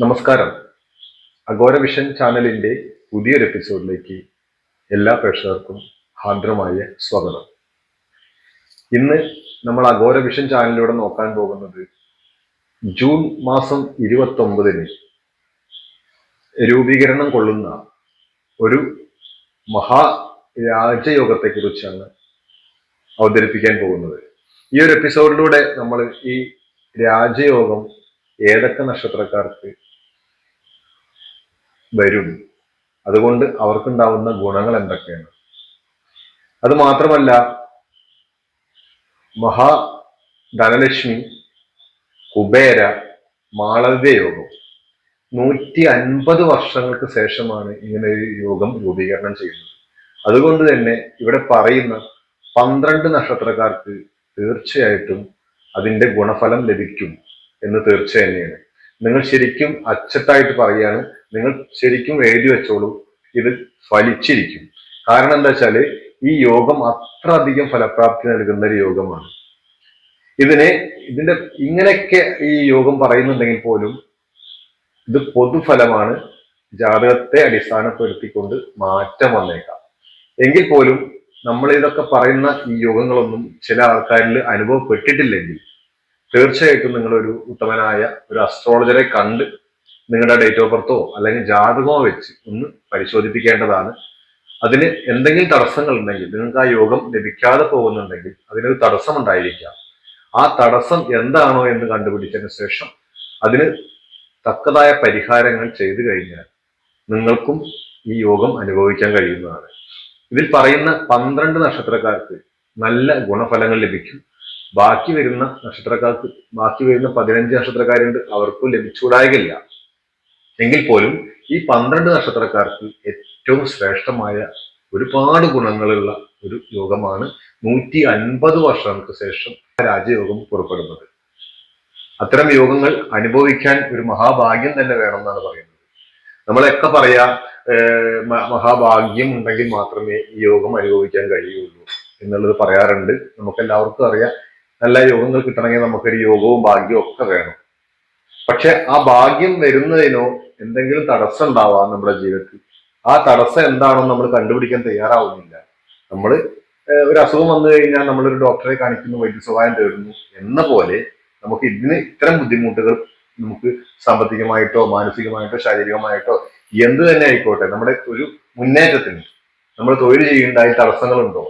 നമസ്കാരം. Agora vision ചാനലിന്റെ പുതിയൊരു എപ്പിസോഡിലേക്ക് എല്ലാ പ്രേക്ഷകർക്കും ഹാർദവമായ സ്വാഗതം. ഇന്ന് നമ്മൾ അഗോര വിഷൻ ചാനലിലൂടെ നോക്കാൻ പോകുന്നത് ജൂൺ മാസം 29-ന് രൂപീകരണം കൊള്ളുന്ന ഒരു മഹാരാജയോഗത്തെ കുറിച്ചാണ് അവതരിപ്പിക്കാൻ പോകുന്നത്. ഈ ഒരു എപ്പിസോഡിലൂടെ നമ്മൾ ഈ രാജയോഗം ഏതൊക്കെ നക്ഷത്രക്കാർക്ക് വരും, അതുകൊണ്ട് അവർക്കുണ്ടാവുന്ന ഗുണങ്ങൾ എന്തൊക്കെയാണ്, അത് മാത്രമല്ല ധനലക്ഷ്മി, കുബേര, മാളവ്യ യോഗം 150 വർഷങ്ങൾക്ക് ശേഷമാണ് ഇങ്ങനെ ഒരു യോഗം രൂപീകരണം ചെയ്യുന്നത്. അതുകൊണ്ട് തന്നെ ഇവിടെ പറയുന്ന 12 നക്ഷത്രക്കാർക്ക് തീർച്ചയായിട്ടും അതിന്റെ ഗുണഫലം ലഭിക്കും എന്ന് തീർച്ച തന്നെയാണ്. നിങ്ങൾ ശരിക്കും അച്ചട്ടായിട്ട് പറയാണ്, നിങ്ങൾ ശരിക്കും എഴുതി വെച്ചോളൂ, ഇത് ഫലിച്ചിരിക്കും. കാരണം എന്താ വെച്ചാല് ഈ യോഗം അത്ര അധികം ഫലപ്രാപ്തി നൽകുന്ന ഒരു യോഗമാണ്. ഇതിന്റെ ഇങ്ങനെയൊക്കെ ഈ യോഗം പറയുന്നുണ്ടെങ്കിൽ പോലും ഇത് പൊതുഫലമാണ്. ജാതകത്തെ അടിസ്ഥാനപ്പെടുത്തിക്കൊണ്ട് മാറ്റം വന്നേക്കാം. എങ്കിൽ പോലും നമ്മൾ ഇതൊക്കെ പറയുന്ന ഈ യോഗങ്ങളൊന്നും ചില ആൾക്കാരിൽ അനുഭവപ്പെട്ടിട്ടില്ലെങ്കിൽ തീർച്ചയായിട്ടും നിങ്ങളൊരു ഉത്തമനായ ഒരു അസ്ട്രോളജറെ കണ്ട് നിങ്ങളുടെ ഡേറ്റ് ഓഫ് ബർത്തോ അല്ലെങ്കിൽ ജാതകമോ വെച്ച് ഒന്ന് പരിശോധിപ്പിക്കേണ്ടതാണ്. അതിന് എന്തെങ്കിലും തടസ്സങ്ങൾ ഉണ്ടെങ്കിൽ, നിങ്ങൾക്ക് ആ യോഗം ലഭിക്കാതെ പോകുന്നുണ്ടെങ്കിൽ അതിനൊരു തടസ്സം ഉണ്ടായിരിക്കാം. ആ തടസ്സം എന്താണോ എന്ന് കണ്ടുപിടിച്ചതിന് ശേഷം അതിന് തക്കതായ പരിഹാരങ്ങൾ ചെയ്തു കഴിഞ്ഞാൽ നിങ്ങൾക്കും ഈ യോഗം അനുഭവിക്കാൻ കഴിയുന്നതാണ്. ഇതിൽ പറയുന്ന 12 നക്ഷത്രക്കാർക്ക് നല്ല ഗുണഫലങ്ങൾ ലഭിക്കും. ബാക്കി വരുന്ന 15 നക്ഷത്രക്കാരുണ്ട്, അവർക്കും ലഭിച്ചുകൂടായില്ല. എങ്കിൽ പോലും ഈ 12 നക്ഷത്രക്കാർക്ക് ഏറ്റവും ശ്രേഷ്ഠമായ ഒരുപാട് ഗുണങ്ങളുള്ള ഒരു യോഗമാണ് 150 വർഷങ്ങൾക്ക് ശേഷം രാജയോഗം പുറപ്പെടുന്നത്. അത്തരം യോഗങ്ങൾ അനുഭവിക്കാൻ ഒരു മഹാഭാഗ്യം തന്നെ വേണമെന്നാണ് പറയുന്നത്. നമ്മളൊക്കെ പറയാ മഹാഭാഗ്യം ഉണ്ടെങ്കിൽ മാത്രമേ ഈ യോഗം അനുഭവിക്കാൻ കഴിയുള്ളൂ എന്നുള്ളത് പറയാറുണ്ട്. നമുക്ക് എല്ലാവർക്കും അറിയാം, നല്ല യോഗങ്ങൾ കിട്ടണമെങ്കിൽ നമുക്കൊരു യോഗവും ഭാഗ്യവും ഒക്കെ വേണം. പക്ഷെ ആ ഭാഗ്യം വരുന്നതിനോ എന്തെങ്കിലും തടസ്സം ഉണ്ടാവാം നമ്മുടെ ജീവിതത്തിൽ. ആ തടസ്സം എന്താണെന്ന് നമ്മൾ കണ്ടുപിടിക്കാൻ തയ്യാറാവുന്നില്ല. നമ്മൾ ഒരു അസുഖം വന്നു കഴിഞ്ഞാൽ നമ്മളൊരു ഡോക്ടറെ കാണിക്കുന്നു, വൈദ്യസഹായം തേടുന്നു എന്ന പോലെ നമുക്ക് ഇത്തരം ബുദ്ധിമുട്ടുകൾ നമുക്ക് സാമ്പത്തികമായിട്ടോ മാനസികമായിട്ടോ ശാരീരികമായിട്ടോ എന്ത് തന്നെ ആയിക്കോട്ടെ, നമ്മുടെ ഒരു മുന്നേറ്റത്തിന് നമ്മൾ തൊഴിൽ ചെയ്യുന്നതായി തടസ്സങ്ങളുണ്ടോ,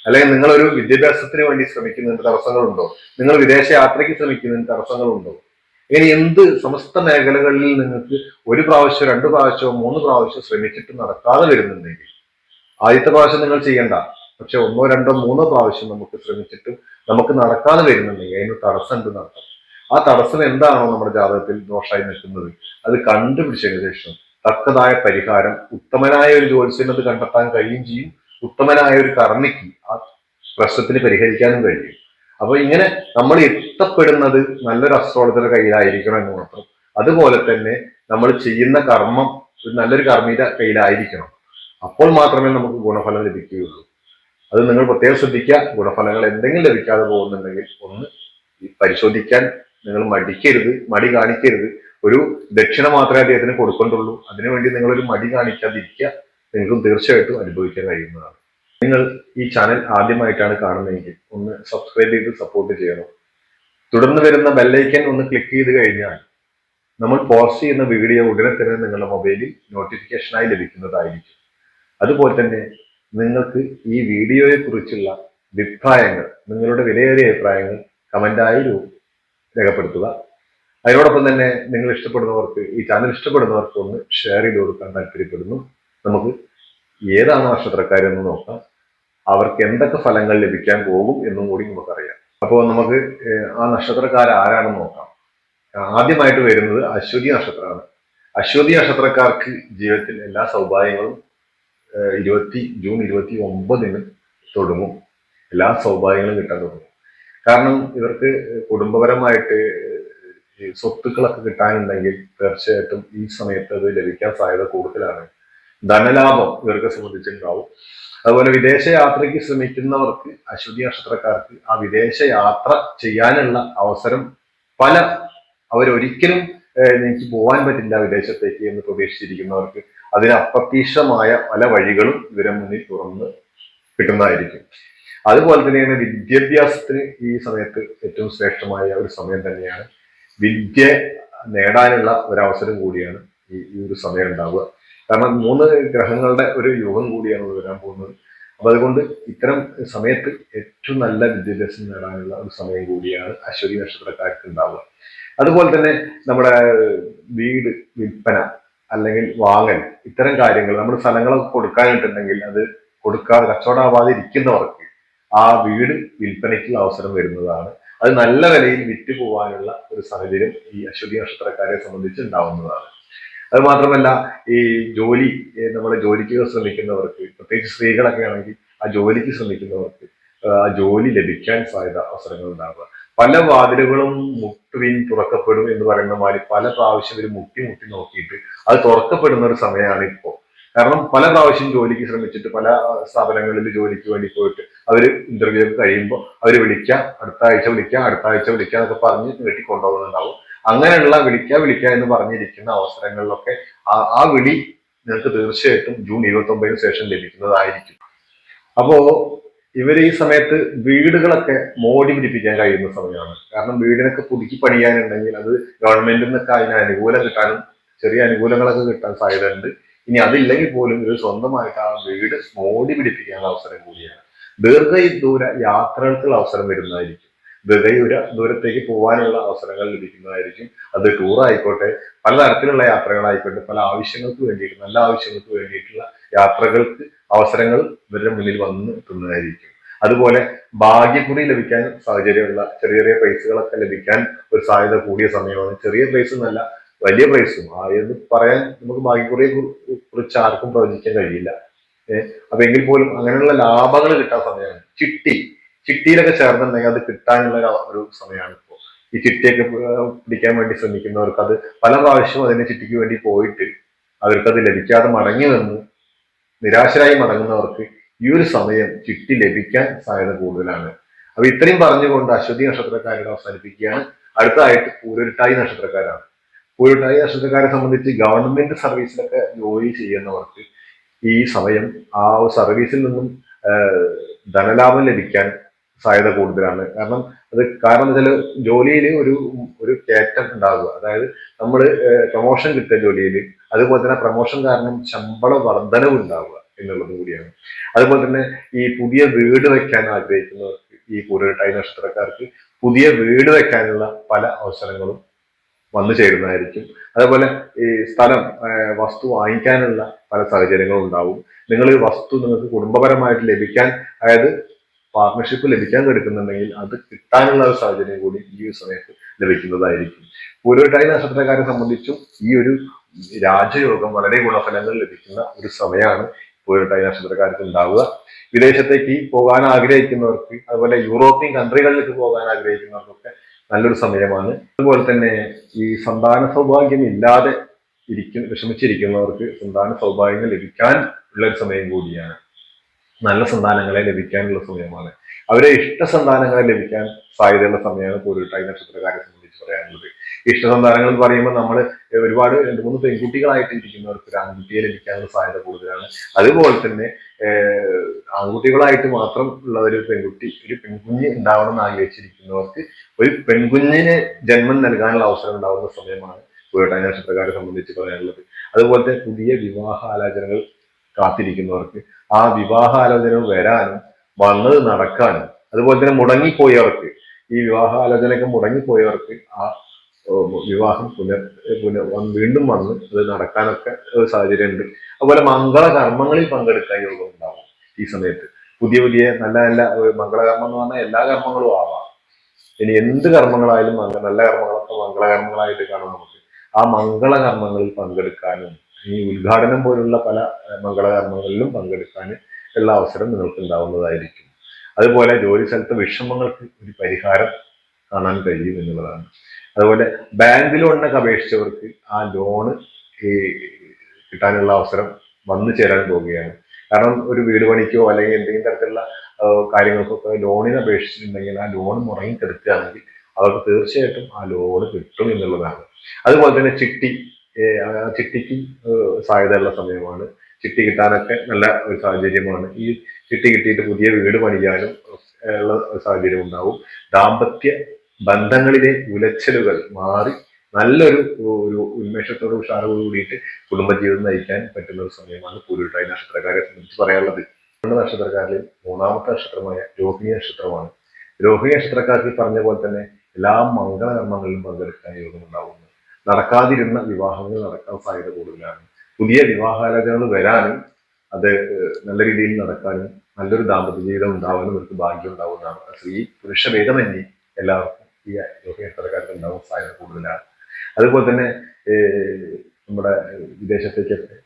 അല്ലെങ്കിൽ നിങ്ങളൊരു വിദ്യാഭ്യാസത്തിന് വേണ്ടി ശ്രമിക്കുന്നതിന് തടസ്സങ്ങളുണ്ടോ, നിങ്ങൾ വിദേശ യാത്രയ്ക്ക് ശ്രമിക്കുന്നതിന് തടസ്സങ്ങളുണ്ടോ, ഇങ്ങനെ എന്ത് സമസ്ത മേഖലകളിൽ നിങ്ങൾക്ക് 1 പ്രാവശ്യം 2 പ്രാവശ്യമോ 3 പ്രാവശ്യം ശ്രമിച്ചിട്ട് നടക്കാതെ വരുന്നുണ്ടെങ്കിൽ, ആദ്യത്തെ പ്രാവശ്യം നിങ്ങൾ ചെയ്യണ്ട, പക്ഷെ 1, 2, 3 പ്രാവശ്യം നമുക്ക് ശ്രമിച്ചിട്ട് നമുക്ക് നടക്കാതെ വരുന്നുണ്ടെങ്കിൽ അതിന് തടസ്സം ഉണ്ട് നടത്താം. ആ തടസ്സം എന്താണോ നമ്മുടെ ജാതകത്തിൽ ദോഷമായി നിൽക്കുന്നത് അത് കണ്ടുപിടിച്ചതിന് ശേഷം തക്കതായ പരിഹാരം ഉത്തമനായ ഒരു ജ്യോത്സ്യന് അത് കണ്ടെത്താൻ കഴിയുകയും ചെയ്യും. ഉത്തമനായ ഒരു കർമ്മിക്ക് ആ പ്രശ്നത്തിന് പരിഹരിക്കാനും കഴിയും. അപ്പൊ ഇങ്ങനെ നമ്മൾ എത്തപ്പെടുന്നത് നല്ലൊരു അസ്ട്രോളജറുടെ കയ്യിലായിരിക്കണം എന്ന് മാത്രം. അതുപോലെ തന്നെ നമ്മൾ ചെയ്യുന്ന കർമ്മം ഒരു നല്ലൊരു കർമ്മിയുടെ കയ്യിലായിരിക്കണം. അപ്പോൾ മാത്രമേ നമുക്ക് ഗുണഫലം ലഭിക്കുകയുള്ളൂ. അത് നിങ്ങൾ പ്രത്യേകം ശ്രദ്ധിക്കുക. ഗുണഫലങ്ങൾ എന്തെങ്കിലും ലഭിക്കാതെ പോകുന്നുണ്ടെങ്കിൽ ഒന്ന് പരിശോധിക്കാൻ നിങ്ങൾ മടി കാണിക്കരുത്. ഒരു ദക്ഷിണ മാത്രമേ അദ്ദേഹത്തിന് കൊടുക്കേണ്ടുള്ളൂ. അതിനുവേണ്ടി നിങ്ങളൊരു മടി കാണിക്കാതിരിക്കുക. നിങ്ങൾക്കും തീർച്ചയായിട്ടും അനുഭവിക്കാൻ കഴിയുന്നതാണ്. നിങ്ങൾ ഈ ചാനൽ ആദ്യമായിട്ടാണ് കാണുന്നതെങ്കിൽ ഒന്ന് സബ്സ്ക്രൈബ് ചെയ്ത് സപ്പോർട്ട് ചെയ്യണം. തുടർന്ന് വരുന്ന ബെല്ലൈക്കൻ ഒന്ന് ക്ലിക്ക് ചെയ്ത് കഴിഞ്ഞാൽ നമ്മൾ പോസ്റ്റ് ചെയ്യുന്ന വീഡിയോ ഉടനെ തന്നെ നിങ്ങളുടെ മൊബൈലിൽ നോട്ടിഫിക്കേഷനായി ലഭിക്കുന്നതായിരിക്കും. അതുപോലെ തന്നെ നിങ്ങൾക്ക് ഈ വീഡിയോയെ കുറിച്ചുള്ള അഭിപ്രായങ്ങൾ, നിങ്ങളുടെ വിലയേറിയ അഭിപ്രായങ്ങൾ കമന്റായി രേഖപ്പെടുത്തുക. അതിനോടൊപ്പം തന്നെ നിങ്ങൾ ഇഷ്ടപ്പെടുന്നവർക്ക്, ഈ ചാനൽ ഇഷ്ടപ്പെടുന്നവർക്ക് ഒന്ന് ഷെയർ ചെയ്ത് കൊടുക്കാൻ താല്പര്യപ്പെടുന്നു. നമുക്ക് ഏതാണ് നക്ഷത്രക്കാരെന്ന് നോക്കാം. അവർക്ക് എന്തൊക്കെ ഫലങ്ങൾ ലഭിക്കാൻ പോകും എന്നും കൂടി നമുക്കറിയാം. അപ്പോൾ നമുക്ക് ആ നക്ഷത്രക്കാരാരാണെന്ന് നോക്കാം. ആദ്യമായിട്ട് വരുന്നത് അശ്വതി നക്ഷത്രമാണ്. അശ്വതി നക്ഷത്രക്കാർക്ക് ജീവിതത്തിൽ എല്ലാ സൗഭാഗ്യങ്ങളും ജൂൺ 29-ന് തുടങ്ങും. എല്ലാ സൗഭാഗ്യങ്ങളും കിട്ടാൻ തുടങ്ങും. കാരണം ഇവർക്ക് കുടുംബപരമായിട്ട് സ്വത്തുക്കളൊക്കെ കിട്ടാനുണ്ടെങ്കിൽ തീർച്ചയായിട്ടും ഈ സമയത്ത് അത് ലഭിക്കാൻ സാധ്യത കൂടുതലാണ്. ധനലാഭം ഇവർക്ക് സംബന്ധിച്ചുണ്ടാവും. അതുപോലെ വിദേശ യാത്രയ്ക്ക് ശ്രമിക്കുന്നവർക്ക്, അശ്വതി നക്ഷത്രക്കാർക്ക് ആ വിദേശ യാത്ര ചെയ്യാനുള്ള അവസരം അവരൊരിക്കലും എനിക്ക് പോകാൻ പറ്റില്ല വിദേശത്തേക്ക് എന്ന് പ്രതീക്ഷിച്ചിരിക്കുന്നവർക്ക് അതിന് അപ്രതീക്ഷിതമായ പല വഴികളും ഇവരെ മുന്നിൽ തുറന്ന് കിട്ടുന്നതായിരിക്കും. അതുപോലെ തന്നെയാണ് വിദ്യാഭ്യാസത്തിന് ഈ സമയത്ത് ഏറ്റവും ശ്രേഷ്ഠമായ ഒരു സമയം തന്നെയാണ്. വിദ്യ നേടാനുള്ള ഒരവസരം കൂടിയാണ് ഈ ഒരു സമയം ഉണ്ടാവുക. കാരണം 3 ഗ്രഹങ്ങളുടെ ഒരു യുഗം കൂടിയാണ് വരാൻ പോകുന്നത്. അപ്പൊ അതുകൊണ്ട് ഇത്തരം സമയത്ത് ഏറ്റവും നല്ല വിദ്യാഭ്യാസം നേടാനുള്ള ഒരു സമയം കൂടിയാണ് അശ്വതി നക്ഷത്രക്കാർക്ക് ഉണ്ടാവുക. അതുപോലെ തന്നെ നമ്മുടെ വീട് വിൽപ്പന അല്ലെങ്കിൽ വാങ്ങൽ, ഇത്തരം കാര്യങ്ങൾ നമ്മൾ സ്ഥലങ്ങളൊക്കെ കൊടുക്കാനിട്ടുണ്ടെങ്കിൽ അത് കൊടുക്കാതെ കച്ചവടമാവാതെ ഇരിക്കുന്നവർക്ക് ആ വീട് വിൽപ്പനയ്ക്കുള്ള അവസരം വരുന്നതാണ്. അത് നല്ല വിലയിൽ വിറ്റ് പോകാനുള്ള ഒരു സാഹചര്യം ഈ അശ്വതി നക്ഷത്രക്കാരെ സംബന്ധിച്ച് ഉണ്ടാവുന്നതാണ്. അത് മാത്രമല്ല, ഈ ജോലി നമ്മൾ ജോലിക്ക് ശ്രമിക്കുന്നവർക്ക്, പ്രത്യേകിച്ച് സ്ത്രീകളൊക്കെ ആണെങ്കിൽ ആ ജോലിക്ക് ശ്രമിക്കുന്നവർക്ക് ആ ജോലി ലഭിക്കാൻ സാധ്യത അവസരങ്ങൾ ഉണ്ടാവുക. പല വാതിലുകളും മുട്ടുവിൻ തുറക്കപ്പെടും എന്ന് പറയുന്ന മാതിരി പല പ്രാവശ്യം ഇവർ മുട്ടി മുട്ടി നോക്കിയിട്ട് അത് തുറക്കപ്പെടുന്ന ഒരു സമയമാണ് ഇപ്പോൾ. കാരണം പല പ്രാവശ്യം ജോലിക്ക് ശ്രമിച്ചിട്ട് പല സ്ഥാപനങ്ങളിൽ ജോലിക്ക് വേണ്ടി പോയിട്ട് അവർ ഇന്റർവ്യൂ ഒക്കെ കഴിയുമ്പോൾ അവർ വിളിക്കാം, അടുത്ത ആഴ്ച വിളിക്കാം, അടുത്ത ആഴ്ച വിളിക്കാം എന്നൊക്കെ പറഞ്ഞ് വീട്ടിൽ കൊണ്ടുപോകുന്നുണ്ടാവും. അങ്ങനെയുള്ള വിളിക്ക എന്ന് പറഞ്ഞിരിക്കുന്ന അവസരങ്ങളിലൊക്കെ ആ വിളി നിങ്ങൾക്ക് തീർച്ചയായിട്ടും ജൂൺ 29 ശേഷം ലഭിക്കുന്നതായിരിക്കും. അപ്പോ ഇവർ ഈ സമയത്ത് വീടുകളൊക്കെ മോടി പിടിപ്പിക്കാൻ കഴിയുന്ന സമയമാണ്. കാരണം വീടിനൊക്കെ പുതുക്കി പണിയാനുണ്ടെങ്കിൽ അത് ഗവൺമെന്റിൽ നിന്നൊക്കെ അതിന് അനുകൂലം കിട്ടാനും ചെറിയ അനുകൂലങ്ങളൊക്കെ കിട്ടാൻ സാധ്യതയുണ്ട്. ഇനി അതില്ലെങ്കിൽ പോലും ഇത് സ്വന്തമായിട്ട് ആ വീട് മോടി പിടിപ്പിക്കാനുള്ള അവസരം കൂടിയാണ്. ദീർഘദൂര യാത്രകൾക്കുള്ള അവസരം വരുന്നതായിരിക്കും. ദൂരത്തേക്ക് പോകാനുള്ള അവസരങ്ങൾ ലഭിക്കുന്നതായിരിക്കും. അത് ടൂർ ആയിക്കോട്ടെ, പലതരത്തിലുള്ള യാത്രകളായിക്കോട്ടെ, പല ആവശ്യങ്ങൾക്ക് വേണ്ടിയിട്ട്, നല്ല ആവശ്യങ്ങൾക്ക് വേണ്ടിയിട്ടുള്ള യാത്രകൾക്ക് അവസരങ്ങൾ ഇവരുടെ മുന്നിൽ വന്ന് എത്തുന്നതായിരിക്കും. അതുപോലെ ഭാഗ്യക്കുറി ലഭിക്കാൻ സാഹചര്യമുള്ള ചെറിയ ചെറിയ പ്രൈസുകളൊക്കെ ലഭിക്കാൻ ഒരു സാധ്യത കൂടിയ സമയമാണ്. ചെറിയ പ്രൈസ് എന്നല്ല, വലിയ പ്രൈസും ആയത് പറയാൻ നമുക്ക് ഭാഗ്യക്കുറിയെ കുറിച്ച് ആർക്കും പ്രവചിക്കാൻ കഴിയില്ല. അപ്പൊ എങ്കിൽ പോലും അങ്ങനെയുള്ള ലാഭങ്ങൾ കിട്ടാൻ സമയമാണ്. ചിട്ടിയിലൊക്കെ ചേർന്നിട്ടുണ്ടെങ്കിൽ അത് കിട്ടാനുള്ള ഒരു സമയമാണ് ഇപ്പോൾ. ഈ ചിട്ടിയൊക്കെ പിടിക്കാൻ വേണ്ടി ശ്രമിക്കുന്നവർക്ക് അത് പല പ്രാവശ്യവും അതിന്റെ ചിട്ടിക്ക് വേണ്ടി പോയിട്ട് അവർക്കത് ലഭിക്കാതെ മടങ്ങി വന്ന് നിരാശരായി മടങ്ങുന്നവർക്ക് ഈ ഒരു സമയം ചിട്ടി ലഭിക്കാൻ സാധ്യത കൂടുതലാണ്. അപ്പൊ ഇത്രയും പറഞ്ഞുകൊണ്ട് അശ്വതി നക്ഷത്രക്കാരുടെ അവസാനിപ്പിക്കുകയാണ്. അടുത്തതായിട്ട് പൂരുരുട്ടായി നക്ഷത്രക്കാരാണ്. പൂരുരുട്ടായി നക്ഷത്രക്കാരെ സംബന്ധിച്ച് ഗവൺമെന്റ് സർവീസിലൊക്കെ ജോലി ചെയ്യുന്നവർക്ക് ഈ സമയം ആ സർവീസിൽ നിന്നും ധനലാഭം ലഭിക്കാൻ സാധ്യത കൂടുതലാണ്. കാരണം വെച്ചാൽ ജോലിയിൽ ഒരു കയറ്റം ഉണ്ടാകുക, അതായത് നമ്മൾ പ്രൊമോഷൻ കിട്ടുക ജോലിയിൽ, അതുപോലെ തന്നെ പ്രൊമോഷൻ കാരണം ശമ്പള വർധനവ് ഉണ്ടാവുക എന്നുള്ളത് കൂടിയാണ്. അതുപോലെ തന്നെ ഈ പുതിയ വീട് വെക്കാൻ ആഗ്രഹിക്കുന്നവർക്ക്, ഈ പൂരുരുട്ടായി നക്ഷത്രക്കാർക്ക് പുതിയ വീട് വെക്കാനുള്ള പല അവസരങ്ങളും വന്നു ചേരുന്നതായിരിക്കും. അതേപോലെ ഈ സ്ഥലം, വസ്തു വാങ്ങിക്കാനുള്ള പല സാഹചര്യങ്ങളും ഉണ്ടാവും. നിങ്ങൾ വസ്തു നിങ്ങൾക്ക് കുടുംബപരമായിട്ട് ലഭിക്കാൻ, അതായത് പാർട്ട്ണർഷിപ്പ് ലഭിക്കാൻ കിടക്കുന്നുണ്ടെങ്കിൽ അത് കിട്ടാനുള്ള ഒരു സാഹചര്യം കൂടി ഈ ഒരു സമയത്ത് ലഭിക്കുന്നതായിരിക്കും. പൂരുരുട്ടായി നക്ഷത്രക്കാരെ സംബന്ധിച്ചും ഈ ഒരു രാജയോഗം വളരെ ഗുണഫലങ്ങൾ ലഭിക്കുന്ന ഒരു സമയമാണ് പൂരുരുട്ടായി നക്ഷത്രക്കാർക്ക് ഉണ്ടാവുക. വിദേശത്തേക്ക് പോകാൻ ആഗ്രഹിക്കുന്നവർക്ക്, അതുപോലെ യൂറോപ്യൻ കൺട്രികളിലേക്ക് പോകാൻ ആഗ്രഹിക്കുന്നവർക്കൊക്കെ നല്ലൊരു സമയമാണ്. അതുപോലെ തന്നെ ഈ സന്താന സൗഭാഗ്യം ഇല്ലാതെ വിഷമിച്ചിരിക്കുന്നവർക്ക് സന്താന സൗഭാഗ്യങ്ങൾ ലഭിക്കാൻ ഉള്ള ഒരു സമയം കൂടിയാണ്. നല്ല സന്താനങ്ങളെ ലഭിക്കാനുള്ള സമയമാണ്. അവരെ ഇഷ്ട സന്താനങ്ങളെ ലഭിക്കാൻ സാധ്യതയുള്ള സമയമാണ് പൂരുരുട്ടായി നക്ഷത്രക്കാരെ സംബന്ധിച്ച് പറയാനുള്ളത്. ഇഷ്ട സന്താനങ്ങൾ എന്ന് പറയുമ്പോൾ നമ്മൾ ഒരുപാട് 2-3 പെൺകുട്ടികളായിട്ട് ഇരിക്കുന്നവർക്ക് ഒരു ആൺകുട്ടിയെ ലഭിക്കാനുള്ള സാധ്യത കൂടുതലാണ്. അതുപോലെ തന്നെ ആൺകുട്ടികളായിട്ട് മാത്രം ഉള്ള ഒരു പെൺകുഞ്ഞ് ഉണ്ടാവണം എന്ന് ആഗ്രഹിച്ചിരിക്കുന്നവർക്ക് ഒരു പെൺകുഞ്ഞിന് ജന്മം നൽകാനുള്ള അവസരം ഉണ്ടാവുന്ന സമയമാണ് പൂരുരുട്ടായി നക്ഷത്രക്കാരെ സംബന്ധിച്ച് പറയാനുള്ളത്. അതുപോലത്തെ പുതിയ വിവാഹാലോചനകൾ കാത്തിരിക്കുന്നവർക്ക് ആ വിവാഹാലോചന വരാനും വന്നത് നടക്കാനും, അതുപോലെ തന്നെ മുടങ്ങിപ്പോയവർക്ക്, ഈ വിവാഹാലോചനയൊക്കെ മുടങ്ങിപ്പോയവർക്ക് ആ വിവാഹം വീണ്ടും വന്ന് അത് നടക്കാനൊക്കെ ഒരു സാഹചര്യമുണ്ട്. അതുപോലെ മംഗളകർമ്മങ്ങളിൽ പങ്കെടുക്കാൻ യോഗം ഉണ്ടാവും ഈ സമയത്ത്. പുതിയ നല്ല നല്ല മംഗളകർമ്മം എന്ന് പറഞ്ഞാൽ എല്ലാ കർമ്മങ്ങളും ആവാം. ഇനി എന്ത് കർമ്മങ്ങളായാലും നല്ല കർമ്മങ്ങളൊക്കെ മംഗളകർമ്മങ്ങളായിട്ട് കാണാം നമുക്ക്. ആ മംഗളകർമ്മങ്ങളിൽ പങ്കെടുക്കാനും ഈ ഉദ്ഘാടനം പോലുള്ള പല മംഗളകർമ്മങ്ങളിലും പങ്കെടുക്കാൻ ഉള്ള അവസരം നിങ്ങൾക്ക് ഉണ്ടാവുന്നതായിരിക്കും. അതുപോലെ ജോലി സ്ഥലത്തെ വിഷമങ്ങൾക്ക് ഒരു പരിഹാരം കാണാൻ കഴിയും എന്നുള്ളതാണ്. അതുപോലെ ബാങ്ക് ലോണിനൊക്കെ അപേക്ഷിച്ചവർക്ക് ആ ലോണ് കിട്ടാനുള്ള അവസരം വന്നു ചേരാൻ പോവുകയാണ്. കാരണം ഒരു വീട് പണിക്കോ അല്ലെങ്കിൽ എന്തെങ്കിലും തരത്തിലുള്ള കാര്യങ്ങൾക്കൊക്കെ ലോണിന് അപേക്ഷിച്ചിട്ടുണ്ടെങ്കിൽ ആ ലോൺ മുടങ്ങിക്കെടുക്കുകയാണെങ്കിൽ അവർക്ക് തീർച്ചയായിട്ടും ആ ലോണ് കിട്ടും എന്നുള്ളതാണ്. അതുപോലെ തന്നെ ചിട്ടിക്ക് സാധ്യതയുള്ള സമയമാണ്. ചിട്ടി കിട്ടാനൊക്കെ നല്ല ഒരു സാഹചര്യമാണ്. ഈ ചിട്ടി കിട്ടിയിട്ട് പുതിയ വീട് പണിയാനും ഉള്ള സാഹചര്യം ഉണ്ടാവും. ദാമ്പത്യ ബന്ധങ്ങളിലെ ഉലച്ചിലുകൾ മാറി നല്ലൊരു ഉന്മേഷത്തോട് ഉഷാറോട് കൂടിയിട്ട് കുടുംബജീവിതം നയിക്കാൻ പറ്റുന്ന ഒരു സമയമാണ് പൂരുരുട്ടാതി നക്ഷത്രക്കാരെ സംബന്ധിച്ച് പറയാനുള്ളത്. നക്ഷത്രക്കാരിൽ മൂന്നാമത്തെ നക്ഷത്രമായ രോഹിണി നക്ഷത്രമാണ്. രോഹിണി നക്ഷത്രക്കാർക്ക് പറഞ്ഞ പോലെ തന്നെ എല്ലാ മംഗളകർമ്മങ്ങളിലും പങ്കെടുക്കാൻ യോഗമുണ്ടാവുന്നു. നടക്കാതിരുന്ന വിവാഹങ്ങൾ നടക്കാൻ സാധ്യത കൂടുതലാണ്. പുതിയ വിവാഹാലോചനകൾ വരാനും അത് നല്ല രീതിയിൽ നടക്കാനും നല്ലൊരു ദാമ്പത്യ ജീവിതം ഉണ്ടാവാനും അവർക്ക് ഭാഗ്യം ഉണ്ടാവുന്നതാണ്. സ്ത്രീ പുരുഷ ഭേദമന്യേ എല്ലാവർക്കും ഈ രോഹിണി നക്ഷത്രക്കാർക്ക് ഉണ്ടാവാൻ സാധ്യത കൂടുതലാണ്. അതുപോലെ തന്നെ നമ്മുടെ വിദേശത്തേക്കൊക്കെ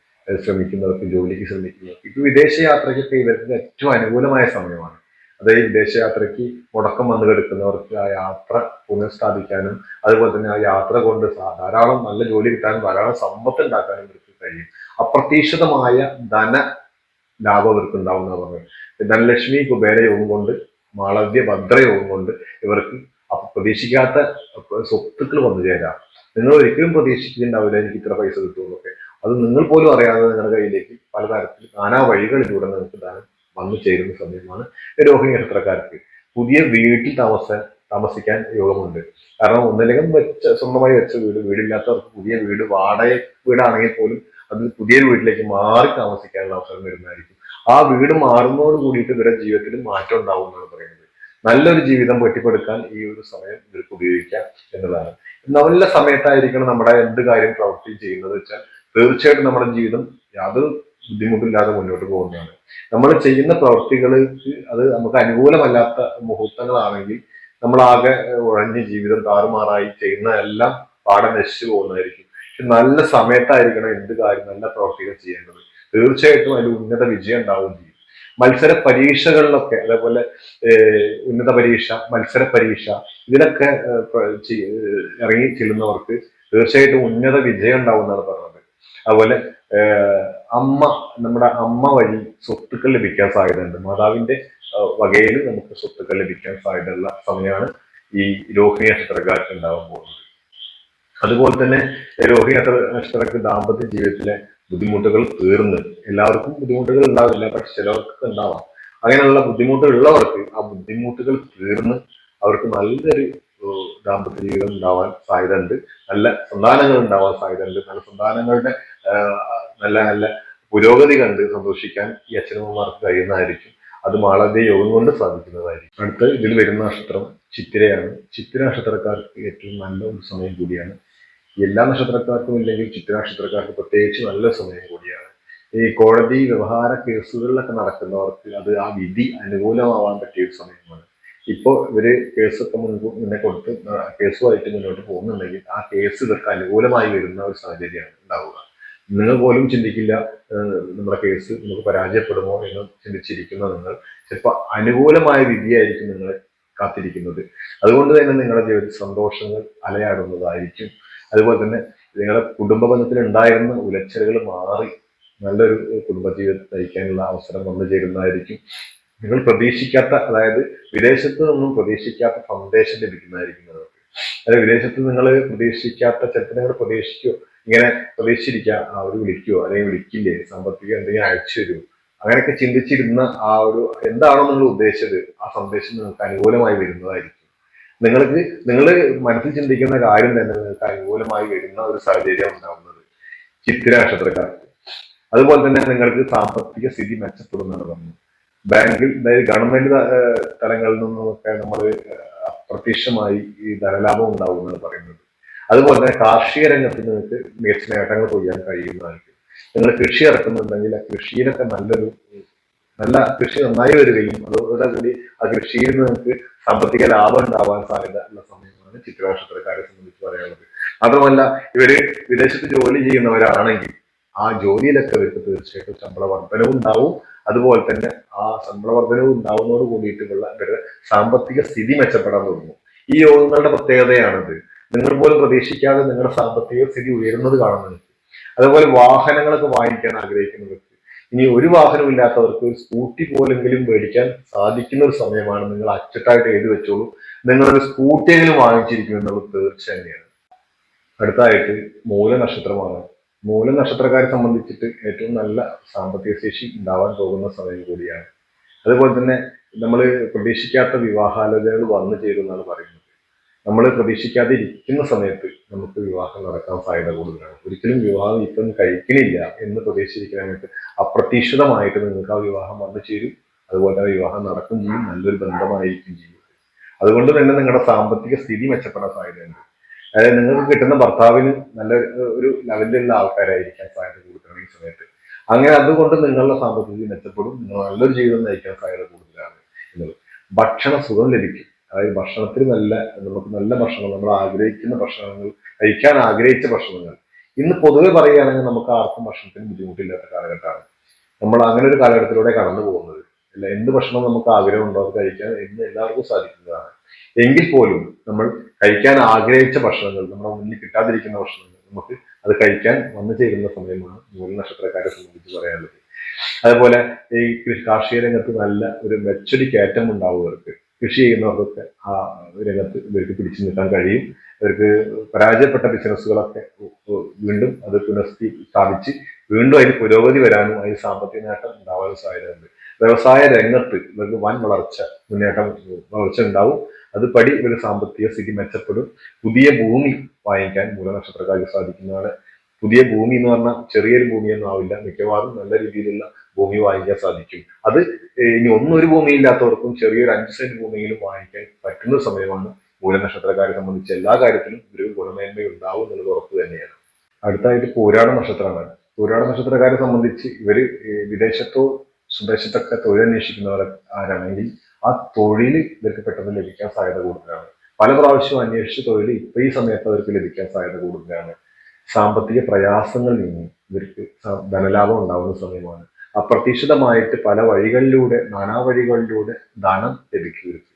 ശ്രമിക്കുന്നവർക്ക്, ജോലിക്ക് ശ്രമിക്കുന്നവർക്ക്, ഇപ്പൊ വിദേശ യാത്രയ്ക്കൊക്കെ ഇവർക്ക് ഏറ്റവും അനുകൂലമായ സമയമാണ്. അതായത് വിദേശയാത്രയ്ക്ക് മുടക്കം വന്നു കിടക്കുന്നവർക്ക് ആ യാത്ര പുനഃസ്ഥാപിക്കാനും അതുപോലെ തന്നെ ആ യാത്ര കൊണ്ട് ധാരാളം നല്ല ജോലി കിട്ടാനും ധാരാളം സമ്പത്ത് ഉണ്ടാക്കാനും ഇവർക്ക് കഴിയും. അപ്രതീക്ഷിതമായ ധന ലാഭം ഇവർക്ക് ഉണ്ടാവുന്ന പറയുന്നത്. ധനലക്ഷ്മി കുബേര യോഗം കൊണ്ട്, മാളവ്യ ഭദ്രയോഗം കൊണ്ട് ഇവർക്ക് പ്രതീക്ഷിക്കാത്ത സ്വത്തുക്കൾ വന്നു ചേരാം. നിങ്ങൾ ഒരിക്കലും പ്രതീക്ഷിച്ചിട്ടുണ്ടാവില്ല എനിക്ക് ഇത്ര പൈസ കിട്ടുമെന്നൊക്കെ. അത് നിങ്ങൾ പോലും അറിയാതെ നിങ്ങളുടെ കയ്യിലേക്ക് പലതരത്തിൽ നാനാ വഴികളിലൂടെ നിങ്ങൾക്ക് ധനം വന്നു ചേരുന്ന സമയമാണ് രോഹിണി നക്ഷത്രക്കാർക്ക്. പുതിയ വീട്ടിൽ താമസിക്കാൻ യോഗമുണ്ട്. കാരണം ഒന്നില്ലെങ്കിൽ സ്വന്തമായി വെച്ച വീടില്ലാത്തവർക്ക് പുതിയ വീട്, വാടക വീടാണെങ്കിൽ പോലും അത് പുതിയൊരു വീട്ടിലേക്ക് മാറി താമസിക്കാനുള്ള അവസരം വരുന്നതായിരിക്കും. ആ വീട് മാറുന്നതോട് കൂടിയിട്ട് ഇവരുടെ ജീവിതത്തിൽ മാറ്റം ഉണ്ടാവും എന്നാണ് പറയുന്നത്. നല്ലൊരു ജീവിതം വെട്ടിപ്പടുക്കാൻ ഈ ഒരു സമയം ഇവർക്ക് ഉപയോഗിക്കാം എന്നുള്ളതാണ്. നല്ല സമയത്തായിരിക്കണം നമ്മുടെ എന്ത് കാര്യം പ്രവൃത്തി ചെയ്യുന്നത് വെച്ചാൽ തീർച്ചയായിട്ടും നമ്മുടെ ജീവിതം യാതൊരു ബുദ്ധിമുട്ടില്ലാതെ മുന്നോട്ട് പോകുന്നതാണ്. നമ്മൾ ചെയ്യുന്ന പ്രവൃത്തികൾക്ക് അത് നമുക്ക് അനുകൂലമല്ലാത്ത മുഹൂർത്തങ്ങളാണെങ്കിൽ നമ്മളാകെ ഉഴഞ്ഞ് ജീവിതം താറുമാറായി ചെയ്യുന്നതെല്ലാം പാടെ നശിച്ചു പോകുന്നതായിരിക്കും. പക്ഷെ നല്ല സമയത്തായിരിക്കണം എന്ത് കാര്യം, നല്ല പ്രവൃത്തികൾ ചെയ്യേണ്ടത്. തീർച്ചയായിട്ടും അതിൽ ഉന്നത വിജയം ഉണ്ടാവുകയും ചെയ്യും. മത്സര പരീക്ഷകളിലൊക്കെ അതേപോലെ ഉന്നത പരീക്ഷ, മത്സര പരീക്ഷ ഇതിലൊക്കെ ഇറങ്ങി ചെല്ലുന്നവർക്ക് തീർച്ചയായിട്ടും ഉന്നത വിജയം ഉണ്ടാവും എന്നാണ് പറഞ്ഞത്. അതുപോലെ നമ്മുടെ അമ്മ വഴി സ്വത്തുക്കൾ ലഭിക്കാൻ സാധ്യതയുണ്ട്. മാതാവിന്റെ വകയിൽ നമുക്ക് സ്വത്തുക്കൾ ലഭിക്കാൻ സാധ്യതയുള്ള സമയമാണ് ഈ രോഹിണി നക്ഷത്രക്കാർക്ക് ഉണ്ടാവാൻ പോകുന്നത്. അതുപോലെ തന്നെ രോഹിണി നക്ഷത്രക്കാർക്ക് ദാമ്പത്യ ജീവിതത്തിലെ ബുദ്ധിമുട്ടുകൾ തീർന്ന്, എല്ലാവർക്കും ബുദ്ധിമുട്ടുകൾ ഉണ്ടാവില്ല, പക്ഷെ ചിലർക്ക് ഉണ്ടാവാം. അങ്ങനെയുള്ള ബുദ്ധിമുട്ടുകൾ ഉള്ളവർക്ക് ആ ബുദ്ധിമുട്ടുകൾ തീർന്ന് അവർക്ക് നല്ലൊരു ദാമ്പത്യ ജീവിതം ഉണ്ടാവാൻ സാധ്യതയുണ്ട്. നല്ല സന്താനങ്ങൾ ഉണ്ടാവാൻ സാധ്യതയുണ്ട്. നല്ല സന്താനങ്ങളുടെ നല്ല നല്ല പുരോഗതി കണ്ട് സന്തോഷിക്കാൻ ഈ അച്ഛനമ്മമാർക്ക് കഴിയുന്നതായിരിക്കും. അത് മാളവ്യ യോഗം കൊണ്ട് സാധിക്കുന്നതായിരിക്കും. അടുത്ത ഇതിൽ വരുന്ന നക്ഷത്രം ചിത്തിരയാണ്. ചിത്തിര നക്ഷത്രക്കാർക്ക് ഏറ്റവും നല്ല ഒരു സമയം കൂടിയാണ്. എല്ലാ നക്ഷത്രക്കാർക്കും ഇല്ലെങ്കിൽ ചിത്തിര നക്ഷത്രക്കാർക്ക് പ്രത്യേകിച്ച് നല്ല സമയം കൂടിയാണ്. ഈ കോടതി വ്യവഹാര കേസുകളിലൊക്കെ നടക്കുന്നവർക്ക് അത് ആ വിധി അനുകൂലമാവാൻ പറ്റിയ ഒരു സമയമാണ്. ഇപ്പോ ഇവര് കേസൊക്കെ മുന്നേ കൊടുത്ത് കേസുമായിട്ട് മുന്നോട്ട് പോകുന്നുണ്ടെങ്കിൽ ആ കേസ് ഇവർക്ക് അനുകൂലമായി വരുന്ന ഒരു സാഹചര്യമാണ് ഉണ്ടാവുക. നിങ്ങൾ പോലും ചിന്തിക്കില്ല നമ്മുടെ കേസ് നമുക്ക് പരാജയപ്പെടുമോ എന്ന് ചിന്തിച്ചിരിക്കുന്ന നിങ്ങൾ ചിലപ്പോൾ അനുകൂലമായ വിധിയായിരിക്കും നിങ്ങളെ കാത്തിരിക്കുന്നത്. അതുകൊണ്ട് തന്നെ നിങ്ങളുടെ ജീവിതത്തിൽ സന്തോഷങ്ങൾ അലയാടുന്നതായിരിക്കും. അതുപോലെ തന്നെ നിങ്ങളുടെ കുടുംബ ബന്ധത്തിൽ ഉണ്ടായിരുന്ന ഉലച്ചിലുകൾ മാറി നല്ലൊരു കുടുംബജീവിതം നയിക്കാനുള്ള അവസരം വന്നു ചേരുന്നതായിരിക്കും. നിങ്ങൾ പ്രതീക്ഷിക്കാത്ത, അതായത് വിദേശത്ത് നിന്നും പ്രതീക്ഷിക്കാത്ത സന്ദേശം ലഭിക്കുന്നതായിരിക്കും നിങ്ങൾക്ക്. അതായത് വിദേശത്ത് നിങ്ങൾ പ്രതീക്ഷിക്കാത്ത, ചിലപ്പോൾ നിങ്ങൾ പ്രതീക്ഷിക്കുമോ, ഇങ്ങനെ പ്രതീക്ഷിച്ചിരിക്കുക അവർ വിളിക്കുവോ അല്ലെങ്കിൽ വിളിക്കില്ലേ, സാമ്പത്തികം എന്തെങ്കിലും അയച്ചു തരുമോ, അങ്ങനെയൊക്കെ ചിന്തിച്ചിരുന്ന ആ ഒരു എന്താണോ നിങ്ങൾ ഉദ്ദേശിച്ചത് ആ സന്ദേശം നിങ്ങൾക്ക് അനുകൂലമായി വരുന്നതായിരിക്കും. നിങ്ങൾ മനസ്സിൽ ചിന്തിക്കുന്ന കാര്യം തന്നെ നിങ്ങൾക്ക് അനുകൂലമായി വരുന്ന ഒരു സാഹചര്യം ഉണ്ടാവുന്നത് ചിത്തിര നക്ഷത്രക്കാർക്ക്. അതുപോലെ തന്നെ നിങ്ങൾക്ക് സാമ്പത്തിക സ്ഥിതി മെച്ചപ്പെടുന്നതാണ് പറഞ്ഞു. ബാങ്കിൽ, അതായത് ഗവൺമെന്റ് തലങ്ങളിൽ നിന്നൊക്കെ നമ്മൾ അപ്രത്യക്ഷമായി ഈ ധനലാഭം ഉണ്ടാവുമെന്നാണ് പറയുന്നത്. അതുപോലെ തന്നെ കാർഷിക രംഗത്ത് നിങ്ങൾക്ക് മികച്ച നേട്ടങ്ങൾ കൊയ്യാൻ കഴിയുന്നതായിരിക്കും. നിങ്ങൾ കൃഷി ഇറക്കുന്നുണ്ടെങ്കിൽ ആ കൃഷിയിലൊക്കെ നല്ല കൃഷി നന്നായി വരികയും അതോടെ കൂടി ആ കൃഷിയിൽ നിങ്ങൾക്ക് സാമ്പത്തിക ലാഭം ഉണ്ടാവാൻ സാധ്യത ഉള്ള സമയമാണ് ചിത്ര നക്ഷത്രക്കാരെ സംബന്ധിച്ച് പറയാനുള്ളത്. മാത്രമല്ല ഇവര് വിദേശത്ത് ജോലി ചെയ്യുന്നവരാണെങ്കിൽ ആ ജോലിയിലൊക്കെ അവർക്ക് തീർച്ചയായിട്ടും ശമ്പള വർധനവും ഉണ്ടാവും. അതുപോലെ തന്നെ ആ ശമ്പള വർധനവും ഉണ്ടാവുന്നതോട് കൂടിയിട്ടുള്ള ഇവരുടെ സാമ്പത്തിക സ്ഥിതി മെച്ചപ്പെടാൻ തുടങ്ങും. ഈ യോഗങ്ങളുടെ പ്രത്യേകതയാണിത്. നിങ്ങൾ പോലും പ്രതീക്ഷിക്കാതെ നിങ്ങളുടെ സാമ്പത്തിക സ്ഥിതി ഉയരുന്നത് കാണുന്നത്. അതുപോലെ വാഹനങ്ങളൊക്കെ വാങ്ങിക്കാൻ ആഗ്രഹിക്കുന്നവർക്ക്, ഇനി ഒരു വാഹനം ഇല്ലാത്തവർക്ക് ഒരു സ്കൂട്ടി പോലെങ്കിലും മേടിക്കാൻ സാധിക്കുന്ന ഒരു സമയമാണ്. നിങ്ങൾ അച്ചട്ടായിട്ട് എഴുതി വെച്ചോളൂ. നിങ്ങളൊരു സ്കൂട്ടിയെങ്കിലും വാങ്ങിച്ചിരിക്കും എന്നുള്ളത് തീർച്ച തന്നെയാണ്. അടുത്തായിട്ട് മൂലനക്ഷത്രമാണ്. മൂലനക്ഷത്രക്കാരെ സംബന്ധിച്ചിട്ട് ഏറ്റവും നല്ല സാമ്പത്തിക ശേഷി ഉണ്ടാവാൻ പോകുന്ന സമയം കൂടിയാണ്. അതുപോലെ തന്നെ നമ്മൾ പ്രതീക്ഷിക്കാത്ത വിവാഹാലോചനകൾ വന്നു ചേരുമെന്നാണ് പറയുന്നത്. നമ്മൾ പ്രതീക്ഷിക്കാതെ ഇരിക്കുന്ന സമയത്ത് നമുക്ക് വിവാഹം നടക്കാൻ സാധ്യത കൂടുതലാണ്. ഒരിക്കലും വിവാഹം ഇപ്പം കഴിക്കണില്ല എന്ന് പ്രതീക്ഷിച്ചിരിക്കുന്ന സമയത്ത് അപ്രതീക്ഷിതമായിട്ട് നിങ്ങൾക്ക് ആ വിവാഹം വന്നു ചേരും. അതുപോലെ തന്നെ വിവാഹം നടക്കും ചെയ്യും, നല്ലൊരു ബന്ധമായിരിക്കും ചെയ്യും. അതുകൊണ്ട് തന്നെ നിങ്ങളുടെ സാമ്പത്തിക സ്ഥിതി മെച്ചപ്പെടാൻ സാധ്യതയുണ്ട്. അതായത് നിങ്ങൾക്ക് കിട്ടുന്ന ഭർത്താവിന് നല്ല ഒരു ലെവലിലുള്ള ആൾക്കാരായിരിക്കാൻ സാധ്യത കൂടുതലാണ് ഈ സമയത്ത്. അങ്ങനെ അതുകൊണ്ട് നിങ്ങളുടെ സാമ്പത്തിക മെച്ചപ്പെടും, നിങ്ങൾ നല്ലൊരു ജീവിതം നയിക്കാൻ സാധ്യത കൂടുതലാണ് എന്നുള്ളത്. ഭക്ഷണ സുഖം ലഭിക്കും. അതായത് ഭക്ഷണത്തിൽ നമുക്ക് നല്ല ഭക്ഷണം, നമ്മൾ ആഗ്രഹിക്കുന്ന ഭക്ഷണങ്ങൾ, കഴിക്കാൻ ആഗ്രഹിച്ച ഭക്ഷണങ്ങൾ. ഇന്ന് പൊതുവെ പറയുകയാണെങ്കിൽ നമുക്ക് ആർക്കും ഭക്ഷണത്തിന് ബുദ്ധിമുട്ടില്ലാത്ത കാലഘട്ടമാണ്. നമ്മൾ അങ്ങനെ ഒരു കാലഘട്ടത്തിലൂടെ കടന്നു പോകുന്നത്. അല്ല, എന്ത് ഭക്ഷണം നമുക്ക് ആഗ്രഹമുണ്ടോ അത് കഴിക്കാൻ ഇന്ന് എല്ലാവർക്കും സാധിക്കുന്നതാണ്. എങ്കിൽ പോലും നമ്മൾ കഴിക്കാൻ ആഗ്രഹിച്ച ഭക്ഷണങ്ങൾ, നമ്മുടെ മുന്നിൽ കിട്ടാതിരിക്കുന്ന ഭക്ഷണങ്ങൾ നമുക്ക് അത് കഴിക്കാൻ വന്നു ചേരുന്ന സമയമാണ് മൂലനക്ഷത്രക്കാരെ സംബന്ധിച്ച് പറയാനുള്ളത്. അതുപോലെ ഈ കാർഷിക രംഗത്ത് നല്ല ഒരു മെച്ചടി കയറ്റം ഉണ്ടാവുകർക്ക്, കൃഷി ചെയ്യുന്നവർക്കൊക്കെ ആ രംഗത്ത് ഇവർക്ക് പിടിച്ചു നിൽക്കാൻ കഴിയും. ഇവർക്ക് പരാജയപ്പെട്ട ബിസിനസ്സുകളൊക്കെ വീണ്ടും അത് പുനഃസ്ഥാപിച്ച് വീണ്ടും അതിന് പുരോഗതി വരാനും അതിന് സാമ്പത്തിക നേട്ടം ഉണ്ടാവാനും സാധ്യതയുണ്ട്. വ്യവസായ രംഗത്ത് ഇവർക്ക് വൻ വളർച്ച ഉണ്ടാവും. അതുപടി ഇവരുടെ സാമ്പത്തിക സ്ഥിതി മെച്ചപ്പെടും. പുതിയ ഭൂമി വാങ്ങിക്കാൻ മൂലനക്ഷത്രക്കാർക്ക് സാധിക്കുന്നതാണ്. പുതിയ ഭൂമി എന്ന് പറഞ്ഞാൽ ചെറിയൊരു ഭൂമിയൊന്നും ആവില്ല, മിക്കവാറും നല്ല രീതിയിലുള്ള ഭൂമി വാങ്ങിക്കാൻ സാധിക്കും. അത് ഇനി ഒരു ഭൂമി ഇല്ലാത്തവർക്കും ചെറിയൊരു 5 സെന്റ് ഭൂമിയെങ്കിലും വാങ്ങിക്കാൻ പറ്റുന്ന സമയമാണ്. മൂലനക്ഷത്രക്കാരെ സംബന്ധിച്ച് എല്ലാ കാര്യത്തിലും ഒരു ഗുണമേന്മ ഉണ്ടാവും എന്നുള്ളത് ഉറപ്പ് തന്നെയാണ്. അടുത്തായിട്ട് പൂരാട നക്ഷത്രമാണ്. പൂരാട നക്ഷത്രക്കാരെ സംബന്ധിച്ച് ഇവര് വിദേശത്തോ സ്വദേശത്തൊക്കെ തൊഴിലന്വേഷിക്കുന്നവർ ആരാണെങ്കിൽ ആ തൊഴിൽ ഇവർക്ക് പെട്ടെന്ന് ലഭിക്കാൻ സാധ്യത കൂടുതലാണ്. പല പ്രാവശ്യവും അന്വേഷിച്ച തൊഴിൽ ഇപ്പൊ ഈ സമയത്ത് അവർക്ക് ലഭിക്കാൻ സാധ്യത കൂടുതലാണ്. സാമ്പത്തിക പ്രയാസങ്ങൾ നീങ്ങി ഇവർക്ക് ധനലാഭം ഉണ്ടാവുന്ന സമയമാണ്. അപ്രതീക്ഷിതമായിട്ട് പല വഴികളിലൂടെ, നാനാ വഴികളിലൂടെ ധനം ലഭിക്കും ഇവർക്ക്.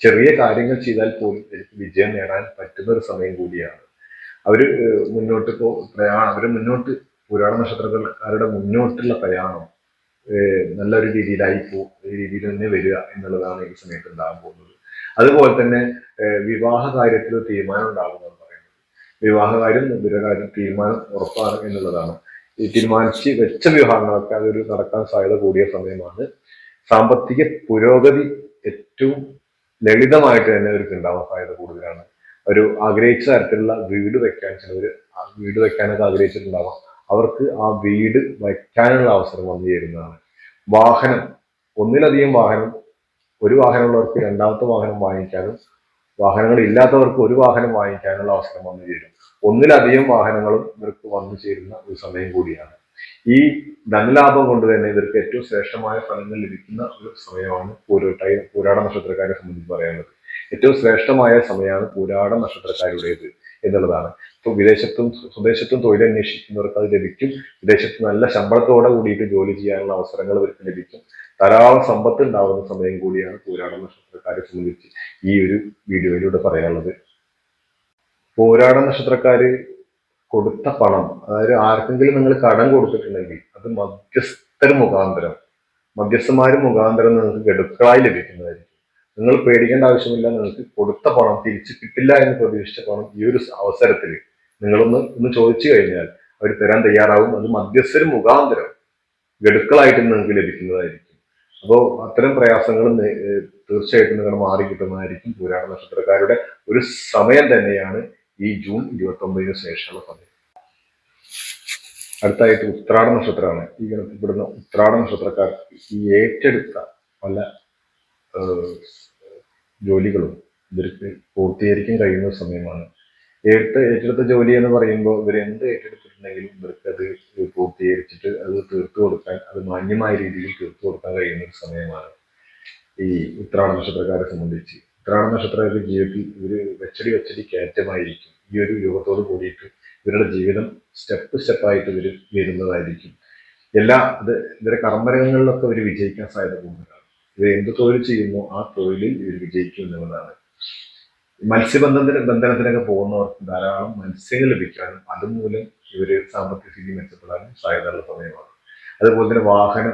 ചെറിയ കാര്യങ്ങൾ ചെയ്താൽ പോലും ഇവർക്ക് വിജയം നേടാൻ പറ്റുന്ന ഒരു സമയം കൂടിയാണ്. അവര് മുന്നോട്ട് അവര് മുന്നോട്ട് പുരാണ നക്ഷത്രക്കാരുടെ മുന്നോട്ടുള്ള പ്രയാണം നല്ലൊരു രീതിയിൽ തന്നെ വരിക എന്നുള്ളതാണ് ഈ സമയത്ത് ഉണ്ടാകാൻ പോകുന്നത്. അതുപോലെ തന്നെ വിവാഹ കാര്യത്തിൽ തീരുമാനം ഉണ്ടാകുമെന്ന് പറയുന്നത്. വിവാഹകാര്യം ദുരകാര്യം തീരുമാനം ഉറപ്പാണ് എന്നുള്ളതാണ്. ഈ തീരുമാനിച്ച് വെച്ച വിവാഹങ്ങളൊക്കെ അതൊരു നടക്കാൻ സാധ്യത കൂടിയ സമയമാണ്. സാമ്പത്തിക പുരോഗതി ഏറ്റവും ലളിതമായിട്ട് തന്നെ അവർക്ക് ഉണ്ടാവാൻ സാധ്യത കൂടുതലാണ്. ഒരു ആഗ്രഹിച്ച തരത്തിലുള്ള വീട് വെക്കാനൊക്കെ ആഗ്രഹിച്ചിട്ടുണ്ടാവാം. അവർക്ക് ആ വീട് വയ്ക്കാനുള്ള അവസരം വന്നു ചേരുന്നതാണ്. വാഹനം, ഒന്നിലധികം വാഹനം, ഒരു വാഹനമുള്ളവർക്ക് രണ്ടാമത്തെ വാഹനം വാങ്ങിക്കാനും വാഹനങ്ങൾ ഇല്ലാത്തവർക്ക് ഒരു വാഹനം വാങ്ങിക്കാനുള്ള അവസരം വന്നു ചേരും. ഒന്നിലധികം വാഹനങ്ങളും ഇവർക്ക് വന്നു ചേരുന്ന ഒരു സമയം കൂടിയാണ്. ഈ ധനലാഭം കൊണ്ട് തന്നെ ഇവർക്ക് ഏറ്റവും ശ്രേഷ്ഠമായ ഫലങ്ങൾ ലഭിക്കുന്ന ഒരു സമയമാണ് പൂരാട നക്ഷത്രക്കാരെ സംബന്ധിച്ച് പറയാനുള്ളത്. ഏറ്റവും ശ്രേഷ്ഠമായ സമയമാണ് പൂരാട നക്ഷത്രക്കാരുടേത് എന്നുള്ളതാണ്. ഇപ്പൊ സ്വദേശത്തും തൊഴിൽ അന്വേഷിക്കുന്നവർക്ക് അത് ലഭിക്കും. വിദേശത്ത് നല്ല ശമ്പളത്തോടെ കൂടിയിട്ട് ജോലി ചെയ്യാനുള്ള അവസരങ്ങൾ ഇവർക്ക് ലഭിക്കും. ധാരാളം സമ്പത്ത് ഉണ്ടാവുന്ന സമയം കൂടിയാണ് പൂരാട നക്ഷത്രക്കാരെ സംബന്ധിച്ച് ഈ ഒരു വീഡിയോയിലൂടെ പറയാനുള്ളത്. പൂരാട നക്ഷത്രക്കാര് കൊടുത്ത പണം, അതായത് ആർക്കെങ്കിലും നിങ്ങൾ കടം കൊടുത്തിട്ടുണ്ടെങ്കിൽ അത് മധ്യസ്ഥന്മാര് മുഖാന്തരം നിങ്ങൾക്ക് ഗഡുക്കളായി ലഭിക്കുന്നതായിരിക്കും. നിങ്ങൾ പേടിക്കേണ്ട ആവശ്യമില്ല. നിങ്ങൾക്ക് കൊടുത്ത പണം തിരിച്ചു കിട്ടില്ല എന്ന് പ്രതീക്ഷിച്ച പണം ഈ ഒരു അവസരത്തിൽ ഒന്ന് ചോദിച്ചു കഴിഞ്ഞാൽ അവർ തരാൻ തയ്യാറാവും. അത് മധ്യസ്ഥര് മുഖാന്തരം ഗഡുക്കളായിട്ട് നിങ്ങൾക്ക് ലഭിക്കുന്നതായിരിക്കും. അപ്പോൾ അത്തരം പ്രയാസങ്ങളും തീർച്ചയായിട്ടും നിങ്ങൾ മാറി കിട്ടുന്നതായിരിക്കും. പൂരാട നക്ഷത്രക്കാരുടെ ഒരു സമയം തന്നെയാണ് ഈ ജൂൺ 29 ശേഷമുള്ള സമയം. അടുത്തായിട്ട് ഉത്രാട നക്ഷത്രമാണ്. ഈ ഗണത്തിൽപ്പെടുന്ന ഉത്രാട നക്ഷത്രക്കാർക്ക് ഈ ഏറ്റെടുത്ത പല ജോലികളും ഇവർക്ക് പൂർത്തീകരിക്കാൻ കഴിയുന്ന സമയമാണ്. ഏറ്റെടുത്ത ജോലി എന്ന് പറയുമ്പോൾ ഇവർ എന്ത് ഏറ്റെടുത്തിട്ടുണ്ടെങ്കിലും ഇവർക്ക് അത് പൂർത്തീകരിച്ചിട്ട് അത് തീർത്തു കൊടുക്കാൻ, അത് മാന്യമായ രീതിയിൽ തീർത്തു കൊടുക്കാൻ കഴിയുന്ന ഒരു സമയമാണ് ഈ ഉത്രാട നക്ഷത്രക്കാരെ സംബന്ധിച്ച്. ഉത്രാട നക്ഷത്രക്കാരുടെ ജീവിതത്തിൽ ഇവര് വെച്ചടി കയറ്റമായിരിക്കും. ഈ ഒരു രൂപത്തോട് കൂടിയിട്ട് ഇവരുടെ ജീവിതം സ്റ്റെപ്പായിട്ട് ഇവർ വരുന്നതായിരിക്കും. ഇവരുടെ കർമ്മരംഗങ്ങളിലൊക്കെ ഇവർ വിജയിക്കാൻ സാധ്യത കൂടുതലാണ്. ഇവർ എന്ത് തൊഴിൽ ചെയ്യുന്നു ആ തൊഴിലിൽ ഇവർ വിജയിക്കും എന്നുള്ളതാണ്. ബന്ധനത്തിനൊക്കെ പോകുന്നവർക്ക് ധാരാളം മത്സ്യങ്ങൾ ലഭിക്കാനും അതുമൂലം ഇവര് സാമ്പത്തിക സ്ഥിതി മെച്ചപ്പെടാനും സാധ്യതയുള്ള സമയമാണ്. അതുപോലെ തന്നെ വാഹന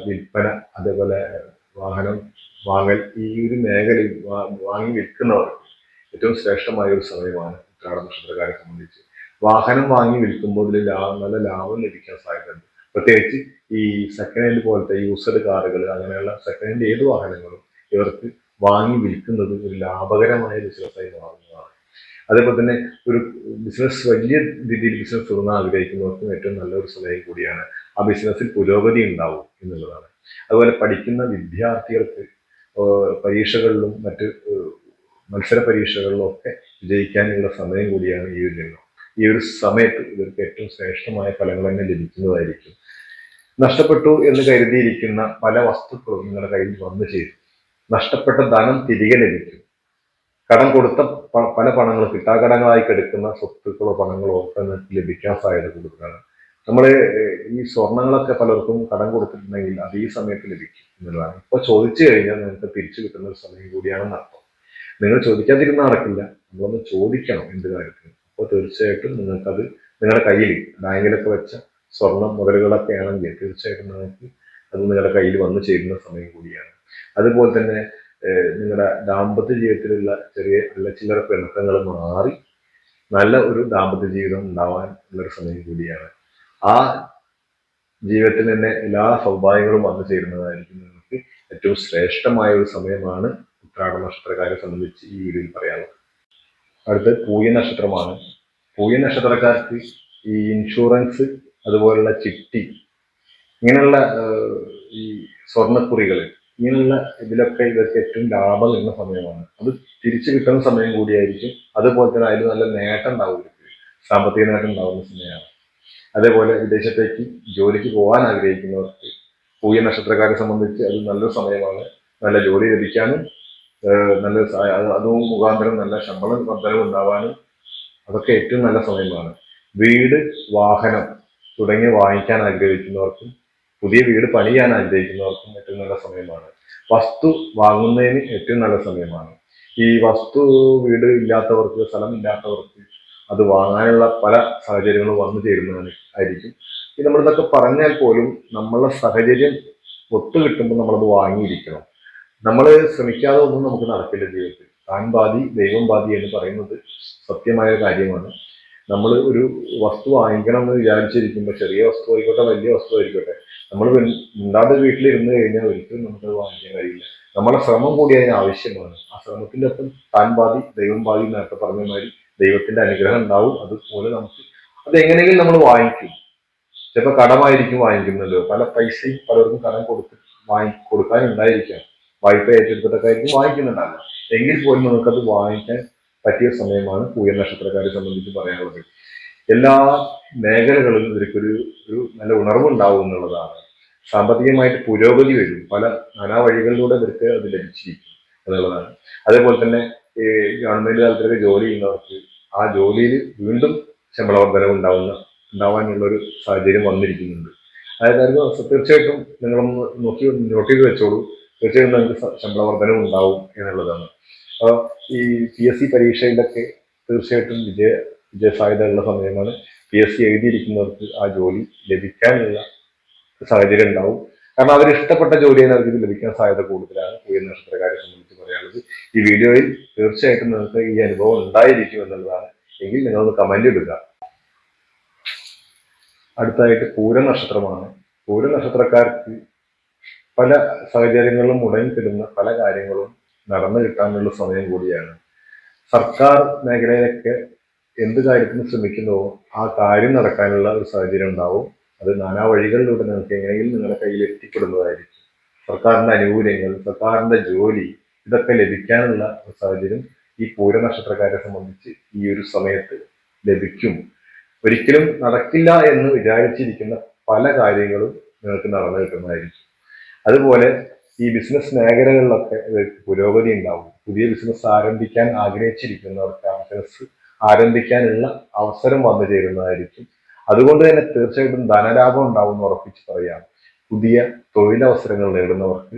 വിൽപ്പന, അതേപോലെ വാഹനം വാങ്ങൽ ഈ ഒരു മേഖലയിൽ വാങ്ങി വിൽക്കുന്നവർക്ക് ഏറ്റവും ശ്രേഷ്ഠമായ ഒരു സമയമാണ് ഉത്രാട നക്ഷത്രക്കാരെ സംബന്ധിച്ച്. വാഹനം വാങ്ങി വിൽക്കുമ്പോൾ ഇതിൽ നല്ല ലാഭം ലഭിക്കാൻ സാധ്യതയുണ്ട്. പ്രത്യേകിച്ച് ഈ സെക്കൻഡ് ഹാൻഡ് പോലത്തെ യൂസ്ഡ് കാറുകൾ, അങ്ങനെയുള്ള സെക്കൻഡ് ഹാൻഡ് ഏത് വാഹനങ്ങളും ഇവർക്ക് വാങ്ങി വിൽക്കുന്നത് ഒരു ലാഭകരമായ ബിസിനസ്സായി മാറുന്നതാണ്. അതേപോലെ തന്നെ ഒരു ബിസിനസ്, വലിയ രീതിയിൽ ബിസിനസ് തുടങ്ങാൻ ആഗ്രഹിക്കുന്നവർക്കും ഏറ്റവും നല്ലൊരു സമയം കൂടിയാണ്. ആ ബിസിനസ്സിൽ പുരോഗതി ഉണ്ടാവും എന്നുള്ളതാണ്. അതുപോലെ പഠിക്കുന്ന വിദ്യാർത്ഥികൾക്ക് പരീക്ഷകളിലും മറ്റ് മത്സര പരീക്ഷകളിലും ഒക്കെ വിജയിക്കാനുള്ള സമയം കൂടിയാണ് ഈ ഒരു രംഗം. ഈ ഒരു സമയത്ത് ഇവർക്ക് ഏറ്റവും ശ്രേഷ്ഠമായ ഫലങ്ങൾ തന്നെ ലഭിക്കുന്നതായിരിക്കും. നഷ്ടപ്പെട്ടു എന്ന് കരുതിയിരിക്കുന്ന പല വസ്തുക്കളും നിങ്ങളുടെ കയ്യിൽ വന്നു ചേരും. നഷ്ടപ്പെട്ട ധനം തിരികെ ലഭിക്കും. കടം കൊടുത്ത പല പണങ്ങളും കിട്ടാക്കടങ്ങളായി കിടക്കുന്ന സ്വത്തുക്കളോ പണങ്ങളോ ഒക്കെ ലഭിക്കാൻ സാധ്യത കൂടുതലാണ്. നമ്മൾ ഈ സ്വർണങ്ങളൊക്കെ പലർക്കും കടം കൊടുത്തിട്ടുണ്ടെങ്കിൽ അത് ഈ സമയത്ത് ലഭിക്കും എന്നുള്ളതാണ്. ഇപ്പൊ ചോദിച്ചു കഴിഞ്ഞാൽ നിങ്ങൾക്ക് തിരിച്ചു കിട്ടുന്ന ഒരു സമയം കൂടിയാണെന്ന് അർത്ഥം. നിങ്ങൾ ചോദിക്കാതിരുന്ന നടക്കില്ല, നമ്മളൊന്ന് ചോദിക്കണം എന്ത് കാര്യത്തിനും. അപ്പോൾ തീർച്ചയായിട്ടും നിങ്ങൾക്കത് നിങ്ങളുടെ കയ്യിൽ ബാങ്കിലൊക്കെ വെച്ച സ്വർണം മുതലുകളൊക്കെ ആണെങ്കിൽ തീർച്ചയായിട്ടും നിങ്ങൾക്ക് അത് നിങ്ങളുടെ കയ്യിൽ വന്നു ചേരുന്ന സമയം കൂടിയാണ്. അതുപോലെ തന്നെ നിങ്ങളുടെ ദാമ്പത്യ ജീവിതത്തിലുള്ള ചെറിയ ചില്ലറ പിണക്കങ്ങൾ മാറി നല്ല ഒരു ദാമ്പത്യ ജീവിതം ഉണ്ടാവാൻ ഉള്ളൊരു സമയം കൂടിയാണ്. ആ ജീവിതത്തിൽ തന്നെ എല്ലാ സൗഭാഗ്യങ്ങളും വന്നു ചേരുന്നതായിരിക്കും നിങ്ങൾക്ക് ഏറ്റവും ശ്രേഷ്ഠമായ ഒരു സമയമാണ് ഉത്രാട നക്ഷത്രക്കാരെ സംബന്ധിച്ച് ഈ വീഡിയോയിൽ പറയാനുള്ളത്. അടുത്ത് പൂയ നക്ഷത്രമാണ്. പൂയ നക്ഷത്രക്കാർക്ക് ഈ ഇൻഷുറൻസ്, അതുപോലുള്ള ചിട്ടി, ഇങ്ങനെയുള്ള ഈ സ്വർണ്ണക്കുറികൾ, ഇങ്ങനെയുള്ള ഇതിലൊക്കെ ഇവർക്ക് ഏറ്റവും ലാഭം വരുന്ന സമയമാണ്. അത് തിരിച്ചു കിട്ടുന്ന സമയം കൂടിയായിരിക്കും. അതുപോലെ തന്നെ അതിൽ നല്ല നേട്ടം ഉണ്ടാവും, സാമ്പത്തിക നേട്ടം ഉണ്ടാവുന്ന സമയമാണ്. അതേപോലെ വിദേശത്തേക്ക് ജോലിക്ക് പോകാൻ ആഗ്രഹിക്കുന്നവർക്ക് പൂയ നക്ഷത്രക്കാരെ സംബന്ധിച്ച് അത് നല്ലൊരു സമയമാണ്. നല്ല ജോലി ലഭിക്കാനും നല്ല അതും മുഖാന്തരം നല്ല ശമ്പളം വർധനവും ഉണ്ടാവാനും അതൊക്കെ ഏറ്റവും നല്ല സമയമാണ്. വീട്, വാഹനം തുടങ്ങി വാങ്ങിക്കാൻ ആഗ്രഹിക്കുന്നവർക്കും പുതിയ വീട് പണിയാൻ ആഗ്രഹിക്കുന്നവർക്കും ഏറ്റവും നല്ല സമയമാണ്. വസ്തു വാങ്ങുന്നതിന് ഏറ്റവും നല്ല സമയമാണ്. ഈ വസ്തു, വീട് ഇല്ലാത്തവർക്ക്, സ്ഥലം ഇല്ലാത്തവർക്ക് അത് വാങ്ങാനുള്ള പല സാഹചര്യങ്ങളും വന്നു ചേരുന്നതാണ് ആയിരിക്കും. ഈ നമ്മളിതൊക്കെ പറഞ്ഞാൽ പോലും നമ്മളെ സാഹചര്യം ഒത്തു കിട്ടുമ്പോൾ നമ്മളത് വാങ്ങിയിരിക്കണം. നമ്മൾ ശ്രമിക്കാതെ ഒന്നും നമുക്ക് നടക്കില്ല ജീവിതത്തിൽ. താൻ ബാധി ദൈവം ബാധി എന്ന് പറയുന്നത് സത്യമായ കാര്യമാണ്. നമ്മൾ ഒരു വസ്തു വാങ്ങിക്കണം എന്ന് വിചാരിച്ചിരിക്കുമ്പോൾ, ചെറിയ വസ്തു ആയിക്കോട്ടെ വലിയ വസ്തു ആയിക്കോട്ടെ, നമ്മൾ മിണ്ടാതെ വീട്ടിലിരുന്ന് കഴിഞ്ഞാൽ ഒരിക്കലും നമുക്കത് വാങ്ങിക്കാൻ കഴിയില്ല. നമ്മളെ ശ്രമം കൂടി അതിന് ആവശ്യമാണ്. ആ ശ്രമത്തിന്റെ ഒപ്പം താൻ ബാധി ദൈവം ബാധി നേരത്തെ പറഞ്ഞ മാതിരി ദൈവത്തിന്റെ അനുഗ്രഹം ഉണ്ടാവും. അതുപോലെ നമുക്ക് അത് എങ്ങനെയെങ്കിലും നമ്മൾ വാങ്ങിക്കും. ചിലപ്പോൾ കടമായിരിക്കും വാങ്ങിക്കുന്നല്ലോ. പല പൈസയും പലർക്കും കടം കൊടുക്കാനുണ്ടായിരിക്കാം. വായ്പ ഏറ്റെടുത്തിട്ടൊക്കെ ആയിരിക്കും വാങ്ങിക്കുന്നുണ്ടാവില്ല. എങ്കിൽ പോലും നമുക്കത് വാങ്ങിക്കാൻ പറ്റിയ സമയമാണ് പൂയ നക്ഷത്രക്കാരെ സംബന്ധിച്ച് പറയാനുള്ളത്. എല്ലാ മേഖലകളിലും ഇവർക്കൊരു നല്ല ഉണർവുണ്ടാവും എന്നുള്ളതാണ്. സാമ്പത്തികമായിട്ട് പുരോഗതി വരും. പല നാനാ വഴികളിലൂടെ ഇവർക്ക് അത് ലഭിച്ചിരിക്കും എന്നുള്ളതാണ്. അതേപോലെ തന്നെ ഈ ഗവൺമെന്റ് തലത്തിലൊക്കെ ജോലി ചെയ്യുന്നവർക്ക് ആ ജോലിയിൽ വീണ്ടും ശമ്പള വർധനവ് ഉണ്ടാവാനുള്ള ഒരു സാഹചര്യം വന്നിരിക്കുന്നുണ്ട്. അതായത് തീർച്ചയായിട്ടും നിങ്ങളൊന്ന് നോട്ട് ചെയ്ത് വെച്ചോളൂ. തീർച്ചയായും നിങ്ങൾക്ക് ശമ്പള വർധനവ് ഉണ്ടാവും എന്നുള്ളതാണ്. അപ്പോൾ ഈ PSC പരീക്ഷയിലൊക്കെ തീർച്ചയായിട്ടും വിജയസാധ്യതയുള്ള സമയമാണ്. PSC എഴുതിയിരിക്കുന്നവർക്ക് ആ ജോലി ലഭിക്കാനുള്ള സാഹചര്യം ഉണ്ടാവും. കാരണം അവർ ഇഷ്ടപ്പെട്ട ജോലിയാണ് അവർക്ക് ലഭിക്കാൻ സാധ്യത കൂടുതലാണ്. പൂയ നക്ഷത്രക്കാരെ സംബന്ധിച്ച് പറയാനുള്ളത്. ഈ വീഡിയോയിൽ തീർച്ചയായിട്ടും നിങ്ങൾക്ക് ഈ അനുഭവം ഉണ്ടായിരിക്കും എന്നുള്ളതാണ്. എങ്കിൽ നിങ്ങളൊന്ന് കമന്റ് ഇടുക. അടുത്തതായിട്ട് പൂര നക്ഷത്രമാണ്. പൂര നക്ഷത്രക്കാർക്ക് പല സാഹചര്യങ്ങളിലും മുടങ്ങിക്കിടുന്ന പല കാര്യങ്ങളും നടന്നു കിട്ടാനുള്ള സമയം കൂടിയാണ്. സർക്കാർ മേഖലയിലൊക്കെ എന്ത് കാര്യത്തിന് ശ്രമിക്കുന്നുവോ ആ കാര്യം നടക്കാനുള്ള ഒരു സാഹചര്യം ഉണ്ടാവും. അത് നാനാ വഴികളിലൂടെ നിങ്ങൾക്ക് എങ്ങനെയെങ്കിലും നിങ്ങളുടെ കയ്യിൽ എത്തിപ്പെടുന്നതായിരിക്കും. സർക്കാരിന്റെ ആനുകൂല്യങ്ങൾ, സർക്കാരിന്റെ ജോലി, ഇതൊക്കെ ലഭിക്കാനുള്ള ഒരു സാഹചര്യം ഈ പൂര നക്ഷത്രക്കാരെ സംബന്ധിച്ച് ഈ ഒരു സമയത്ത് ലഭിക്കും. ഒരിക്കലും നടക്കില്ല എന്ന് വിചാരിച്ചിരിക്കുന്ന പല കാര്യങ്ങളും നിങ്ങൾക്ക് നടന്നു കിട്ടുന്നതായിരിക്കും. അതുപോലെ ഈ ബിസിനസ് മേഖലകളിലൊക്കെ ഇവർക്ക് പുരോഗതി ഉണ്ടാവും. പുതിയ ബിസിനസ് ആരംഭിക്കാൻ ആഗ്രഹിച്ചിരിക്കുന്നവർക്ക് ആ ബിസിനസ് ആരംഭിക്കാനുള്ള അവസരം വന്നു ചേരുന്നതായിരിക്കും. അതുകൊണ്ട് തന്നെ തീർച്ചയായിട്ടും ധനലാഭം ഉണ്ടാവും എന്ന് ഉറപ്പിച്ച് പറയാം. പുതിയ തൊഴിലവസരങ്ങൾ നേടുന്നവർക്ക്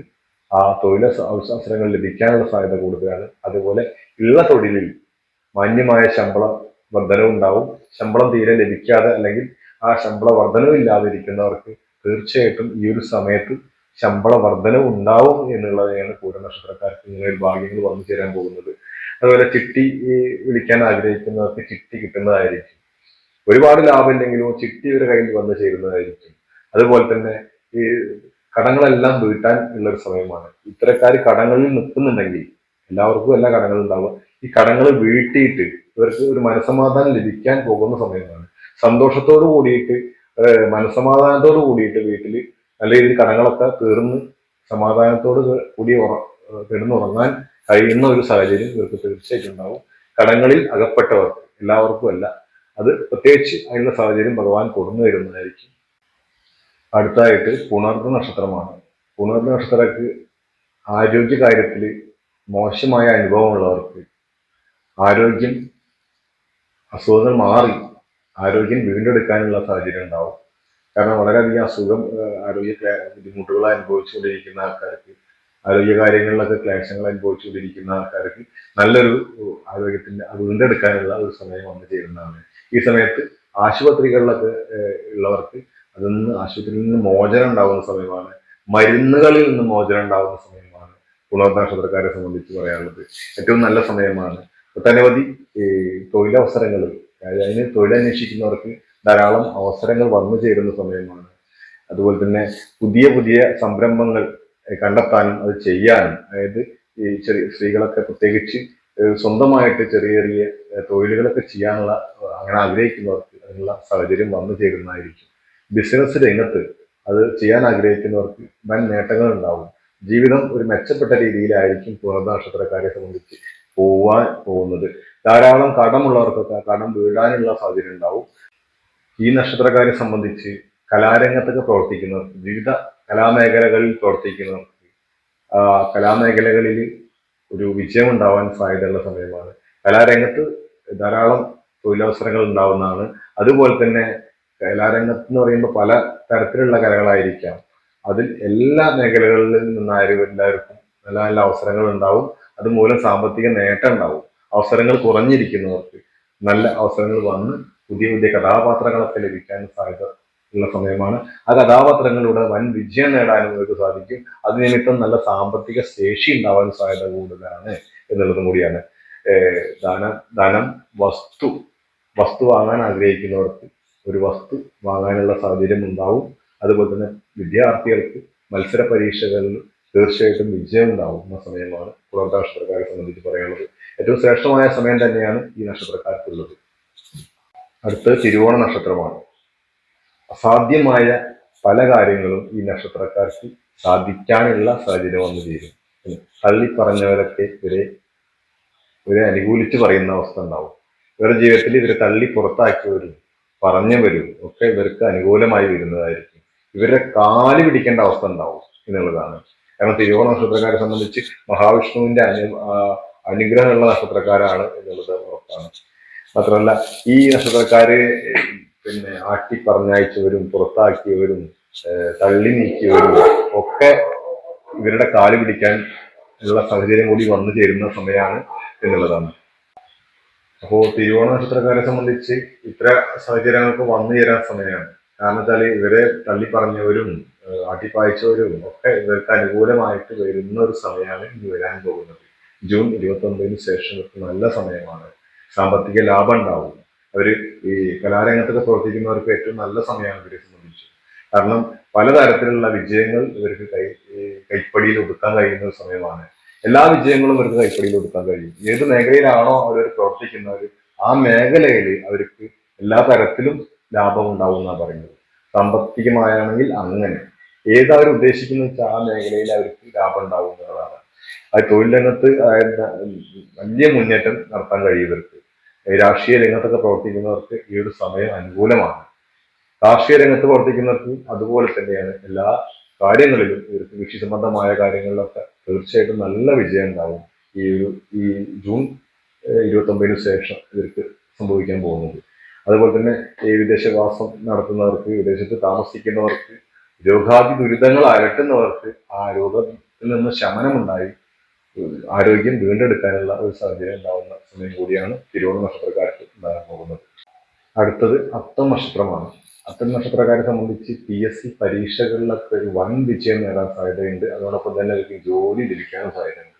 ആ തൊഴിലവസരങ്ങൾ ലഭിക്കാനുള്ള സാധ്യത കൂടുതലാണ്. അതുപോലെ ഉള്ള തൊഴിലിൽ മാന്യമായ ശമ്പള വർധനവുണ്ടാവും. ശമ്പളം തീരെ ലഭിക്കാതെ അല്ലെങ്കിൽ ആ ശമ്പള വർധനവില്ലാതിരിക്കുന്നവർക്ക് തീർച്ചയായിട്ടും ഈ ഒരു സമയത്ത് ശമ്പള വർധനവ് ഉണ്ടാവും എന്നുള്ളതാണ് പൂര നക്ഷത്രക്കാർക്ക് ഇങ്ങനെ ഒരു ഭാഗ്യങ്ങൾ വന്നു ചേരാൻ പോകുന്നത്. അതുപോലെ ചിട്ടി വിളിക്കാൻ ആഗ്രഹിക്കുന്നവർക്ക് ചിട്ടി കിട്ടുന്നതായിരിക്കും. ഒരുപാട് ലാഭമില്ലെങ്കിലും ചിട്ടി ഒരു കയ്യിൽ വന്നു ചേരുന്നതായിരിക്കും. അതുപോലെ തന്നെ ഈ കടങ്ങളെല്ലാം വീട്ടാൻ ഉള്ള ഒരു സമയമാണ്. ഇത്തരക്കാർ കടങ്ങളിൽ നിൽക്കുന്നുണ്ടെങ്കിൽ എല്ലാവർക്കും എല്ലാ കടങ്ങളും ഉണ്ടാവുക. ഈ കടങ്ങൾ വീട്ടിയിട്ട് ഇവർക്ക് ഒരു മനസമാധാനം ലഭിക്കാൻ പോകുന്ന സമയമാണ്. സന്തോഷത്തോട് കൂടിയിട്ട് മനസമാധാനത്തോട് കൂടിയിട്ട് വീട്ടിൽ നല്ല രീതിയിൽ കടങ്ങളൊക്കെ തീർന്ന് സമാധാനത്തോട് കൂടി കിടന്നുറങ്ങാൻ കഴിയുന്ന ഒരു സാഹചര്യം ഇവർക്ക് തീർച്ചയായിട്ടും ഉണ്ടാവും. കടങ്ങളിൽ അകപ്പെട്ടവർക്ക് എല്ലാവർക്കും അല്ല, അത് പ്രത്യേകിച്ച് അതിനുള്ള സാഹചര്യം ഭഗവാൻ കൊടുന്നു തരുന്നതായിരിക്കും. അടുത്തായിട്ട് പുണർന്ന നക്ഷത്രമാണ്. പുണർന്ന നക്ഷത്രക്ക് ആരോഗ്യ കാര്യത്തിൽ മോശമായ അനുഭവമുള്ളവർക്ക് ആരോഗ്യം അസുഖങ്ങൾ മാറി ആരോഗ്യം വീണ്ടെടുക്കാനുള്ള സാഹചര്യം ഉണ്ടാവും. കാരണം വളരെയധികം ആരോഗ്യ ബുദ്ധിമുട്ടുകൾ അനുഭവിച്ചുകൊണ്ടിരിക്കുന്ന ആൾക്കാർക്ക്, ആരോഗ്യ കാര്യങ്ങളിലൊക്കെ ക്ലേശങ്ങൾ അനുഭവിച്ചുകൊണ്ടിരിക്കുന്ന ആൾക്കാർക്ക് നല്ലൊരു ആരോഗ്യത്തിന്റെ വീണ്ടെടുക്കാനുള്ള ഒരു സമയം വന്നു ചേരുന്നതാണ്. ഈ സമയത്ത് ആശുപത്രികളിലൊക്കെ ഉള്ളവർക്ക് ആശുപത്രിയിൽ നിന്ന് മോചനം ഉണ്ടാകുന്ന സമയമാണ്. മരുന്നുകളിൽ നിന്ന് മോചനം ഉണ്ടാകുന്ന സമയമാണ് പുണർന്ന നക്ഷത്രക്കാരെ സംബന്ധിച്ച് പറയാനുള്ളത്. ഏറ്റവും നല്ല സമയമാണ്. ഒട്ടനവധി തൊഴിലവസരങ്ങൾ, അതിന് തൊഴിലന്വേഷിക്കുന്നവർക്ക് ധാരാളം അവസരങ്ങൾ വന്നു ചേരുന്ന സമയമാണ്. അതുപോലെ തന്നെ പുതിയ പുതിയ സംരംഭങ്ങൾ കണ്ടെത്താനും അത് ചെയ്യാനും, അതായത് ഈ ചെറിയ സ്ത്രീകളൊക്കെ പ്രത്യേകിച്ച് സ്വന്തമായിട്ട് ചെറിയ ചെറിയ തൊഴിലുകളൊക്കെ ചെയ്യാനുള്ള അങ്ങനെ ആഗ്രഹിക്കുന്നവർക്ക് അതിനുള്ള സാഹചര്യം വന്നു ചേരുന്നതായിരിക്കും. ബിസിനസ് രംഗത്ത് അത് ചെയ്യാൻ ആഗ്രഹിക്കുന്നവർക്ക് വൻ നേട്ടങ്ങൾ ഉണ്ടാവും. ജീവിതം ഒരു മെച്ചപ്പെട്ട രീതിയിലായിരിക്കും പുണർന്ന നക്ഷത്രക്കാരെ സംബന്ധിച്ച് പോവാൻ പോകുന്നത്. ധാരാളം കടമുള്ളവർക്കൊക്കെ കടം വീഴാനുള്ള സാഹചര്യം ഉണ്ടാവും. ഈ നക്ഷത്രക്കാരെ സംബന്ധിച്ച് കലാരംഗത്തൊക്കെ പ്രവർത്തിക്കുന്നവർക്ക്, വിവിധ കലാമേഖലകളിൽ പ്രവർത്തിക്കുന്നവർക്ക് കലാമേഖലകളിൽ ഒരു വിജയം ഉണ്ടാവാൻ സാധ്യതയുള്ള സമയമാണ്. കലാരംഗത്ത് ധാരാളം തൊഴിലവസരങ്ങൾ ഉണ്ടാവുന്നതാണ്. അതുപോലെ തന്നെ കലാരംഗത്ത് എന്ന് പറയുമ്പോൾ പല തരത്തിലുള്ള കലകളായിരിക്കാം. അതിൽ എല്ലാ മേഖലകളിൽ നിന്നായാലും എല്ലാവർക്കും നല്ല നല്ല അവസരങ്ങൾ ഉണ്ടാവും. അതുമൂലം സാമ്പത്തിക നേട്ടം ഉണ്ടാവും. അവസരങ്ങൾ കുറഞ്ഞിരിക്കുന്നവർക്ക് നല്ല അവസരങ്ങൾ വന്ന് പുതിയ പുതിയ കഥാപാത്രങ്ങളൊക്കെ ലഭിക്കാൻ സാധ്യത ഉള്ള സമയമാണ്. ആ കഥാപാത്രങ്ങളിലൂടെ വൻ വിജയം നേടാനും ഇവർക്ക് സാധിക്കും. അത് നിമിത്തം നല്ല സാമ്പത്തിക ശേഷി ഉണ്ടാവാൻ സാധ്യത കൂടുതലാണ് എന്നുള്ളതും കൂടിയാണ്. ധനം, വസ്തു വാങ്ങാൻ ആഗ്രഹിക്കുന്നവർക്ക് ഒരു വസ്തു വാങ്ങാനുള്ള സാഹചര്യം ഉണ്ടാവും. അതുപോലെ തന്നെ വിദ്യാർത്ഥികൾക്ക് മത്സര പരീക്ഷകളിൽ തീർച്ചയായിട്ടും വിജയം ഉണ്ടാവുന്ന സമയമാണ് പുണർന്ന നക്ഷത്രക്കാരെ സംബന്ധിച്ച് പറയാനുള്ളത്. ഏറ്റവും ശ്രേഷ്ഠമായ സമയം തന്നെയാണ് ഈ നക്ഷത്രക്കാർക്കുള്ളത്. അടുത്ത തിരുവോണ നക്ഷത്രമാണ്. അസാധ്യമായ പല കാര്യങ്ങളും ഈ നക്ഷത്രക്കാർക്ക് സാധിക്കാനുള്ള സാഹചര്യം വന്നു ചേരും. തള്ളി പറഞ്ഞവരൊക്കെ ഇവരെ അനുകൂലിച്ച് പറയുന്ന അവസ്ഥ ഉണ്ടാവും. ഇവരുടെ ജീവിതത്തിൽ ഇവരെ തള്ളി പുറത്താക്കിയവരും പറഞ്ഞവരും ഒക്കെ ഇവർക്ക് അനുകൂലമായി വരുന്നതായിരിക്കും. ഇവരുടെ കാല് പിടിക്കേണ്ട അവസ്ഥ ഉണ്ടാവും എന്നുള്ളതാണ്. കാരണം തിരുവോണ നക്ഷത്രക്കാരെ സംബന്ധിച്ച് മഹാവിഷ്ണുവിന്റെ അനുഗ്രഹമുള്ള നക്ഷത്രക്കാരാണ് എന്നുള്ളത് ഉറപ്പാണ്. മാത്രമല്ല ഈ നക്ഷത്രക്കാര് ആട്ടി പറഞ്ഞയച്ചവരും പുറത്താക്കിയവരും തള്ളി നീക്കിയവരും ഒക്കെ ഇവരുടെ കാല് പിടിക്കാൻ ഉള്ള സാഹചര്യം കൂടി വന്നു ചേരുന്ന സമയമാണ് എന്നുള്ളതാണ്. അപ്പോ തിരുവോണ നക്ഷത്രക്കാരെ സംബന്ധിച്ച് ഇത്ര സാഹചര്യങ്ങൾക്ക് വന്നു ചേരാൻ സമയമാണ്. കാരണം വെച്ചാൽ ഇവരെ തള്ളി പറഞ്ഞവരും ആട്ടിപ്പായച്ചവരും ഒക്കെ ഇവർക്ക് അനുകൂലമായിട്ട് വരുന്ന ഒരു സമയമാണ് ഇനി വരാൻ പോകുന്നത്. ജൂൺ 29 ശേഷം നല്ല സമയമാണ്. സാമ്പത്തിക ലാഭം ഉണ്ടാവും. അവര് ഈ കലാരംഗത്തൊക്കെ പ്രവർത്തിക്കുന്നവർക്ക് ഏറ്റവും നല്ല സമയമാണ് ഇവരെ സംബന്ധിച്ച്. കാരണം പലതരത്തിലുള്ള വിജയങ്ങൾ ഇവർക്ക് കൈപ്പടിയിൽ ഒതുക്കാൻ കഴിയുന്ന ഒരു സമയമാണ്. എല്ലാ വിജയങ്ങളും അവർക്ക് കൈപ്പടിയിൽ ഒതുക്കാൻ കഴിയും. ഏത് മേഖലയിലാണോ അവർ പ്രവർത്തിക്കുന്നവർ ആ മേഖലയിൽ അവർക്ക് എല്ലാ തരത്തിലും ലാഭം ഉണ്ടാവും എന്നാണ് പറയുന്നത്. സാമ്പത്തികമായാണെങ്കിൽ അങ്ങനെ ഏതവർ ഉദ്ദേശിക്കുന്ന വെച്ചാൽ ആ മേഖലയിൽ അവർക്ക് ലാഭം ഉണ്ടാവും എന്നുള്ളതാണ്. അത് തൊഴിൽ രംഗത്ത് വലിയ മുന്നേറ്റം നടത്താൻ കഴിയും ഇവർക്ക്. രാഷ്ട്രീയ രംഗത്തൊക്കെ പ്രവർത്തിക്കുന്നവർക്ക് ഈ ഒരു സമയം അനുകൂലമാണ്. കാർഷിക രംഗത്ത് പ്രവർത്തിക്കുന്നവർക്ക് അതുപോലെ തന്നെയാണ്. എല്ലാ കാര്യങ്ങളിലും ഇവർക്ക് കൃഷി സംബന്ധമായ കാര്യങ്ങളിലൊക്കെ തീർച്ചയായിട്ടും നല്ല വിജയം ഉണ്ടാവും ഈ ജൂൺ 29 ശേഷം ഇവർക്ക് സംഭവിക്കാൻ പോകുന്നത്. അതുപോലെ തന്നെ ഈ വിദേശവാസം നടത്തുന്നവർക്ക്, വിദേശത്ത് താമസിക്കുന്നവർക്ക്, രോഗാദി ദുരിതങ്ങൾ അലട്ടുന്നവർക്ക് ആ രോഗത്തിൽ നിന്ന് ശമനമുണ്ടായി ആരോഗ്യം വീണ്ടെടുക്കാനുള്ള ഒരു സാഹചര്യം ഉണ്ടാവുന്ന സമയം കൂടിയാണ് തിരുവോണ നക്ഷത്രക്കാർക്ക് ഉണ്ടാകാൻ പോകുന്നത്. അടുത്തത് അത്തം നക്ഷത്രമാണ്. അത്തരം നക്ഷത്രക്കാരെ സംബന്ധിച്ച് PSC പരീക്ഷകളിലൊക്കെ ഒരു വൻ വിജയം നേടാൻ സാധ്യതയുണ്ട്. അതോടൊപ്പം തന്നെ അവർക്ക് ജോലി ലഭിക്കാനും സാധ്യതയുണ്ട്.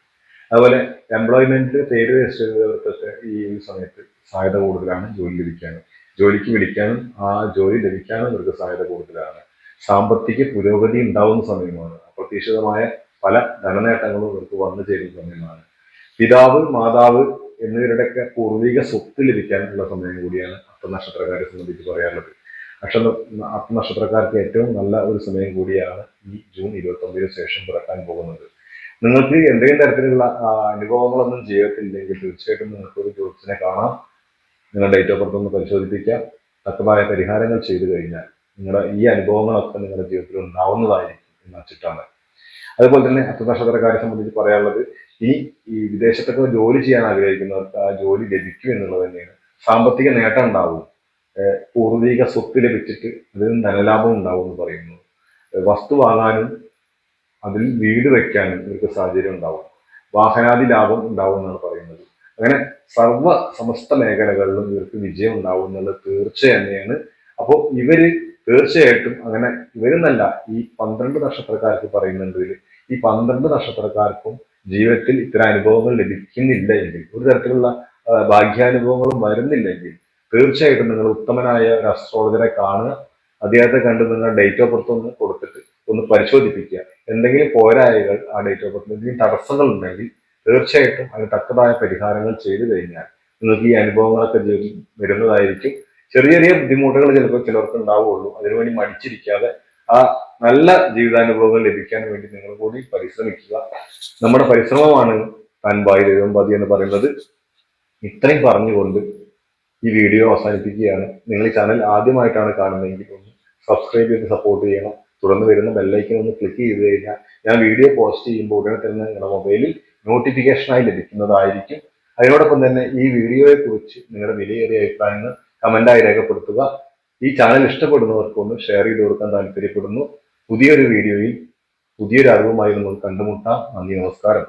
അതുപോലെ എംപ്ലോയ്മെന്റിൽ പേര് രജിസ്റ്ററുകൾക്കൊക്കെ ഈ ഒരു സമയത്ത് സാധ്യത കൂടുതലാണ് ജോലി ലഭിക്കാനും. ജോലിക്ക് വിളിക്കാനും ആ ജോലി ലഭിക്കാനും ഇവർക്ക് സാധ്യത കൂടുതലാണ്. സാമ്പത്തിക പുരോഗതി ഉണ്ടാവുന്ന സമയമാണ്. അപ്രതീക്ഷിതമായ പല ധനനേട്ടങ്ങളും ഇവർക്ക് വന്നു ചേരുന്ന സമയമാണ്. പിതാവ്, മാതാവ് എന്നിവരുടെയൊക്കെ പൂർവിക സ്വത്ത് ലഭിക്കാനുള്ള സമയം കൂടിയാണ് അത്തനക്ഷത്രക്കാരെ സംബന്ധിച്ച് പറയാനുള്ളത്. അത്തനക്ഷത്രക്കാർക്ക് ഏറ്റവും നല്ല ഒരു സമയം കൂടിയാണ് ഈ ജൂൺ 29 ശേഷം പിറക്കാൻ പോകുന്നത്. നിങ്ങൾക്ക് എന്തെങ്കിലും തരത്തിലുള്ള അനുഭവങ്ങളൊന്നും ജീവിതത്തിലില്ലെങ്കിൽ തീർച്ചയായിട്ടും നിങ്ങൾക്ക് ഒരു ജ്യോതിഷനെ കാണാം. നിങ്ങളുടെ ഡേറ്റ് ഓഫ് ബർത്ത് ഒന്ന് പരിശോധിപ്പിക്കാം. തക്കതായ പരിഹാരങ്ങൾ ചെയ്തു കഴിഞ്ഞാൽ നിങ്ങളുടെ ഈ അനുഭവങ്ങളൊക്കെ നിങ്ങളുടെ ജീവിതത്തിൽ ഉണ്ടാവുന്നതായിരിക്കും എന്ന് വെച്ചിട്ടാണ്. അതുപോലെ തന്നെ അത്തനക്ഷത്രക്കാരെ സംബന്ധിച്ച് പറയാനുള്ളത്, ഈ വിദേശത്തൊക്കെ ജോലി ചെയ്യാൻ ആഗ്രഹിക്കുന്നവർക്ക് ആ ജോലി ലഭിക്കും എന്നുള്ളത് തന്നെയാണ്. സാമ്പത്തിക നേട്ടം ഉണ്ടാവും. പൂർവിക സ്വത്ത് ലഭിച്ചിട്ട് അതിന് ധനലാഭം ഉണ്ടാവും എന്ന് പറയുന്നു. വസ്തു വാങ്ങാനും അതിൽ വീട് വെക്കാനും ഇവർക്ക് സാഹചര്യം ഉണ്ടാവും. വാഹനാദി ലാഭം ഉണ്ടാവും എന്നാണ് പറയുന്നത്. അങ്ങനെ സമസ്ത മേഖലകളിലും ഇവർക്ക് വിജയം ഉണ്ടാവും എന്നുള്ളത് തീർച്ച തന്നെയാണ്. അപ്പോൾ ഇവര് തീർച്ചയായിട്ടും അങ്ങനെ ഇവരെന്നല്ല, ഈ 12 നക്ഷത്രക്കാർക്ക് പറയുന്നുണ്ടെങ്കിൽ ഈ 12 നക്ഷത്രക്കാർക്കും ജീവിതത്തിൽ ഇത്തരം അനുഭവങ്ങൾ ലഭിക്കുന്നില്ല എങ്കിൽ, ഒരു തരത്തിലുള്ള ഭാഗ്യാനുഭവങ്ങളും വരുന്നില്ലെങ്കിൽ തീർച്ചയായിട്ടും നിങ്ങൾ ഉത്തമനായ ഒരു അസ്ട്രോളജറെ കാണുക. അദ്ദേഹത്തെ കണ്ട് നിങ്ങൾ ഡേറ്റ് ഓഫ് ബർത്ത് ഒന്ന് കൊടുത്തിട്ട് ഒന്ന് പരിശോധിപ്പിക്കുക. എന്തെങ്കിലും പോരായ്മകൾ ആ ഡേറ്റ് ഓഫ് ബർത്തിൽ, എന്തെങ്കിലും തടസ്സങ്ങൾ ഉണ്ടെങ്കിൽ തീർച്ചയായിട്ടും അതിന് തക്കതായ പരിഹാരങ്ങൾ ചെയ്തു കഴിഞ്ഞാൽ നിങ്ങൾക്ക് ഈ അനുഭവങ്ങളൊക്കെ വരുന്നതായിരിക്കും. ചെറിയ ചെറിയ ബുദ്ധിമുട്ടുകൾ ചിലപ്പോൾ ചിലർക്ക് ഉണ്ടാവുകയുള്ളൂ. അതിനുവേണ്ടി മടിച്ചിരിക്കാതെ ആ നല്ല ജീവിതാനുഭവങ്ങൾ ലഭിക്കാൻ വേണ്ടി നിങ്ങൾ കൂടി പരിശ്രമിക്കുക. നമ്മുടെ പരിശ്രമമാണ് താൻപായി ദൈവം പാതി എന്ന് പറയുന്നത്. ഇത്രയും പറഞ്ഞുകൊണ്ട് ഈ വീഡിയോ അവസാനിപ്പിക്കുകയാണ്. നിങ്ങൾ ഈ ചാനൽ ആദ്യമായിട്ടാണ് കാണുന്നതെങ്കിൽ ഒന്ന് സബ്സ്ക്രൈബ് ചെയ്ത് സപ്പോർട്ട് ചെയ്യണം. തുടർന്ന് വരുന്ന ബെല്ലൈക്കൻ ഒന്ന് ക്ലിക്ക് ചെയ്ത് കഴിഞ്ഞാൽ ഞാൻ വീഡിയോ പോസ്റ്റ് ചെയ്യുമ്പോൾ ഉടനെ തന്നെ നിങ്ങളുടെ മൊബൈലിൽ നോട്ടിഫിക്കേഷനായി ലഭിക്കുന്നതായിരിക്കും. അതിനോടൊപ്പം തന്നെ ഈ വീഡിയോയെ കുറിച്ച് നിങ്ങളുടെ വിലയേറിയ അഭിപ്രായങ്ങൾ കമന്റായി രേഖപ്പെടുത്തുക. ഈ ചാനൽ ഇഷ്ടപ്പെടുന്നവർക്ക് ഒന്ന് ഷെയർ ചെയ്ത് കൊടുക്കാൻ താല്പര്യപ്പെടുന്നു. പുതിയൊരു വീഡിയോയിൽ പുതിയൊരു അറിവുമായി നമുക്ക് കണ്ടുമുട്ടാം. നന്ദി, നമസ്കാരം.